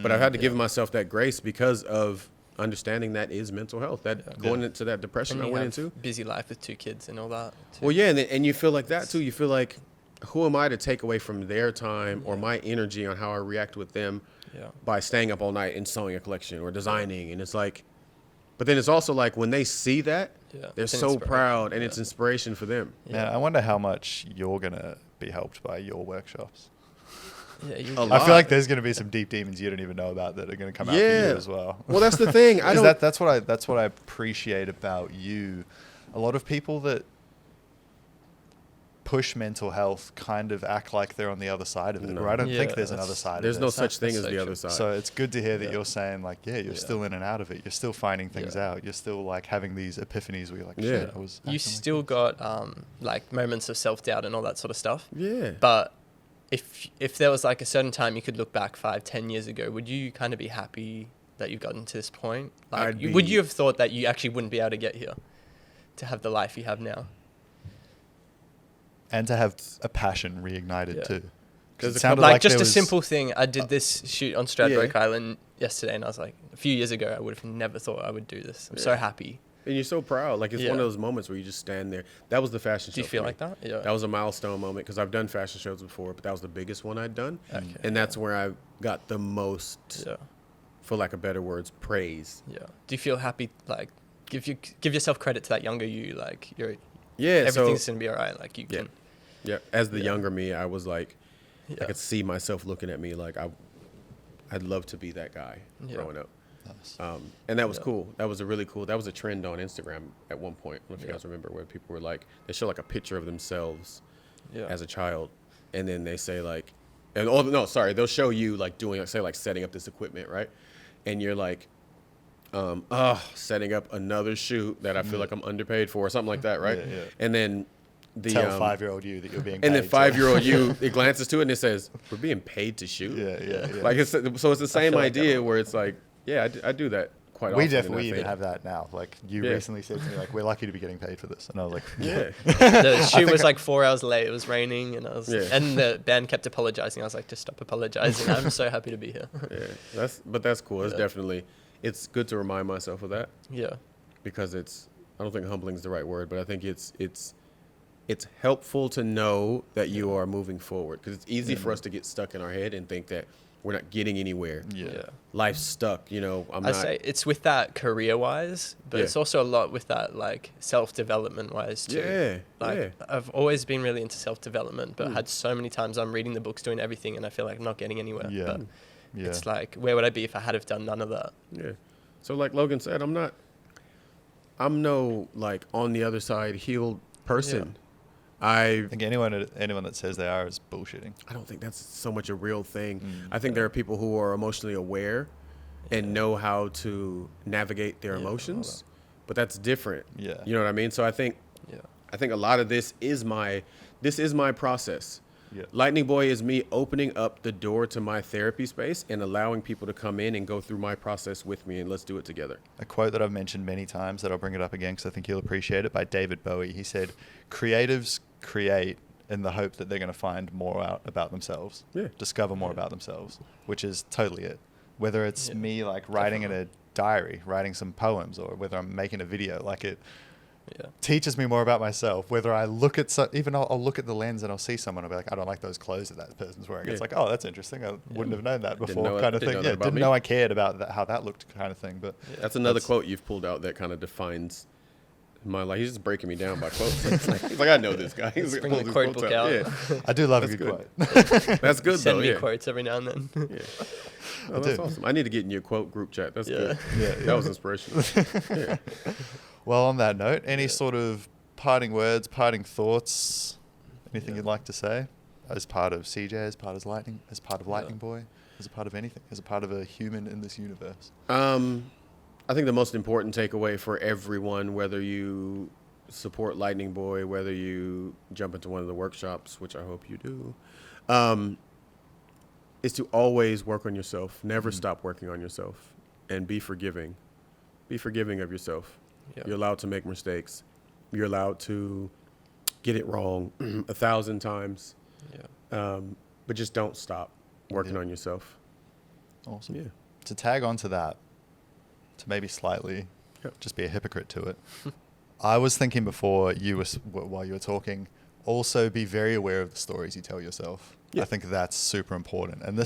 But I've had to give myself that grace because of understanding that is mental health. That going into that depression I went into.
Busy life with 2 kids and all that. Too.
Well, yeah, and you feel like that too. You feel like, who am I to take away from their time or my energy on how I react with them by staying up all night and sewing a collection or designing? And it's like, but then it's also like when they see that, they're so proud and it's inspiration for them.
Man, I wonder how much you're going to be helped by your workshops.
Yeah,
I feel like there's going to be some deep demons you don't even know about that are going to come out for you as well.
Well, that's the thing.
That's what I appreciate about you. A lot of people that push mental health kind of act like they're on the other side of it. Or I don't think there's another side of it.
There's no such thing as the other side.
So it's good to hear that you're saying like, you're still in and out of it. You're still finding things out. You're still like having these epiphanies where you're like, shit, I was
you still got like moments of self-doubt and all that sort of stuff.
Yeah.
But if there was like a certain time you could look back 5-10 years ago, would you kind of be happy that you've gotten to this point? Like, would you have thought that you actually wouldn't be able to get here to have the life you have now?
And to have a passion reignited too.
Because
it sounded
like
like
just a simple thing. I did this shoot on Stradbroke Island yesterday, and I was like, a few years ago, I would have never thought I would do this. I'm so happy.
And you're so proud. Like, it's one of those moments where you just stand there. That was the fashion show.
Do you feel like that? Yeah.
That was a milestone moment because I've done fashion shows before, but that was the biggest one I'd done. Okay, and that's where I got the most, for lack of better words, praise.
Yeah. Do you feel happy? Like, give yourself credit to that younger you. Like, everything's gonna be all right. Like, you can.
Yeah. As the younger me, I was like, I could see myself looking at me like I'd love to be that guy growing up. Nice. And that was cool. That was that was a trend on Instagram at one point. I don't know if you guys remember, where people were like, they show like a picture of themselves as a child, and then they say like, they'll show you like doing, say like setting up this equipment, right? And you're like, setting up another shoot that I feel like I'm underpaid for or something like that, right? Yeah. And then
tell 5-year-old you that you're being paid.
And then 5-year-old you, it glances to it and it says, we're being paid to shoot?
Yeah.
Like, it's the same idea where it's like, I do that quite often.
We definitely even have that now. Like, you recently said to me, like, we're lucky to be getting paid for this. And I was like,
The shoot was like 4 hours late. It was raining. And and the band kept apologizing. I was like, just stop apologizing. I'm so happy to be here.
That's cool. It's definitely, it's good to remind myself of that.
Yeah.
Because I don't think humbling is the right word, but I think it's helpful to know that you are moving forward, because it's easy for us to get stuck in our head and think that we're not getting anywhere. Life's stuck. I say
it's with that career-wise, but it's also a lot with that like self-development-wise too. I've always been really into self-development, but had so many times I'm reading the books, doing everything, and I feel like I'm not getting anywhere. But it's like, where would I be if I had have done none of that?
Yeah. So like Logan said, I'm no like on the other side healed person. I
think anyone that says they are is bullshitting.
I don't think that's so much a real thing. I think there are people who are emotionally aware and know how to navigate their emotions, but that's different. You know what I mean? So I think a lot of this is my process. Lightning Boy is me opening up the door to my therapy space and allowing people to come in and go through my process with me, and let's do it together.
A quote that I've mentioned many times that I'll bring it up again because I think you'll appreciate it, by David Bowie. He said, creatives create in the hope that they're going to find more out about themselves, discover more about themselves, which is totally it. Whether it's me like writing in a diary, writing some poems, or whether I'm making a video, like it teaches me more about myself. Whether I look at I'll look at the lens and I'll see someone, I'll be like, I don't like those clothes that person's wearing. It's like, oh, that's interesting. I wouldn't have known that before, kind of thing. Didn't know I cared about how that looked, kind of thing. But
that's another quote you've pulled out that kind of defines my life. He's just breaking me down by quotes. He's like, I know this guy. He's
bring the quote book out.
I do love a good quote.
That's good.
Send me quotes every now and then.
Oh, that's awesome. I need to get in your quote group chat. That's good. That was inspirational.
Well, on that note, any sort of parting words, parting thoughts, anything you'd like to say as part of CJ, as part of Lightning Boy, as a part of anything, as a part of a human in this universe?
I think the most important takeaway for everyone, whether you support Lightning Boy, whether you jump into one of the workshops, which I hope you do, is to always work on yourself. Never stop working on yourself, and be forgiving. Be forgiving of yourself. Yep. You're allowed to make mistakes. You're allowed to get it wrong 1,000 times. Yeah. But just don't stop working on yourself.
Awesome. Yeah. To tag onto that, to maybe slightly just be a hypocrite to it. I was thinking before while you were talking, also be very aware of the stories you tell yourself. Yeah. I think that's super important. And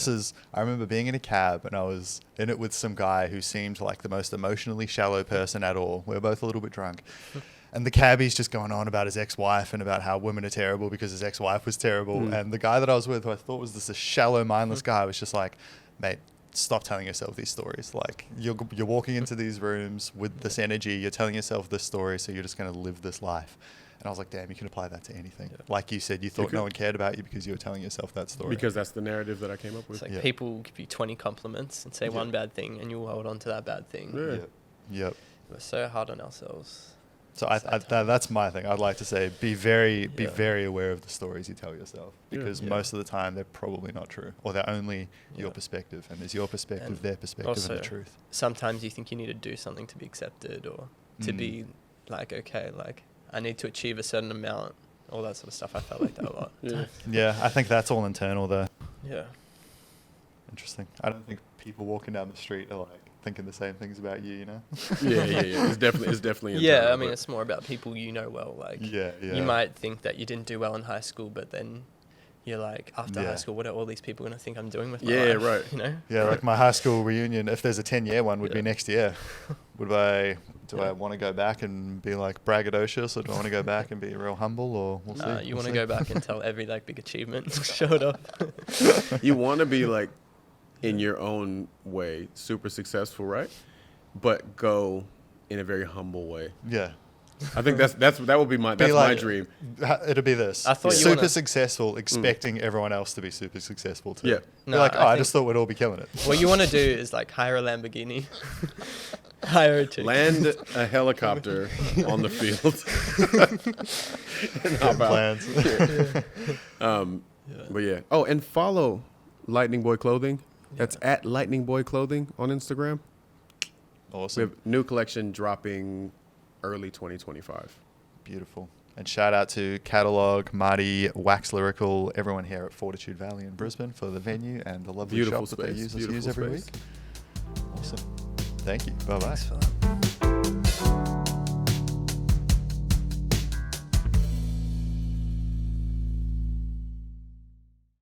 I remember being in a cab and I was in it with some guy who seemed like the most emotionally shallow person at all. We were both a little bit drunk. And the cabbie's just going on about his ex-wife and about how women are terrible because his ex-wife was terrible. And the guy that I was with, who I thought was this shallow, mindless guy, was just like, mate, stop telling yourself these stories. Like, you're walking into these rooms with this energy. You're telling yourself this story, so you're just going to live this life. And I was like, damn, you can apply that to anything. Yeah. Like you said, you thought no one cared about you because you were telling yourself that story.
Because that's the narrative that I came up with.
It's like people give you 20 compliments and say one bad thing, and you'll hold on to that bad thing.
Yeah.
Yep.
We're so hard on ourselves.
So that's my thing. I'd like to say be very aware of the stories you tell yourself, because most of the time they're probably not true, or they're only your perspective, and is your perspective and their perspective
also,
and the truth.
Sometimes you think you need to do something to be accepted, or to be like, okay, like I need to achieve a certain amount, all that sort of stuff. I felt like that a lot.
Yeah, I think that's all internal though.
Yeah.
Interesting. I don't think people walking down the street are like thinking the same things about you, you know?
Yeah. It's definitely internal,
yeah, I mean, it's more about people you know well. Like, you might think that you didn't do well in high school, but then you're like, after high school, what are all these people going to think I'm doing with my life?
Right.
You know?
Yeah, like my high school reunion, if there's a 10-year one, would be next year. Do I want to go back and be like braggadocious, or do I want to go back and be real humble, or we'll see?
You want to go back and tell every like big achievement showed up.
You want to be like, in your own way, super successful, right? But go in a very humble way.
Yeah.
I think that would be my dream.
It'll be this.
I thought
super successful, expecting everyone else to be super successful too.
Yeah.
No, I just thought we'd all be killing it.
What you want to do is like hire a Lamborghini, hire a chick,
land a helicopter on the field, and hop out. But yeah. Oh, and follow Lightning Boy Clothing. That's at Lightning Boy Clothing on Instagram.
Awesome.
We have new collection dropping early 2025.
Beautiful. And shout out to Catalog, Marty, Wax Lyrical, everyone here at Fortitude Valley in Brisbane for the venue and the lovely shop that they use every week. Awesome. Thank you. Bye-bye.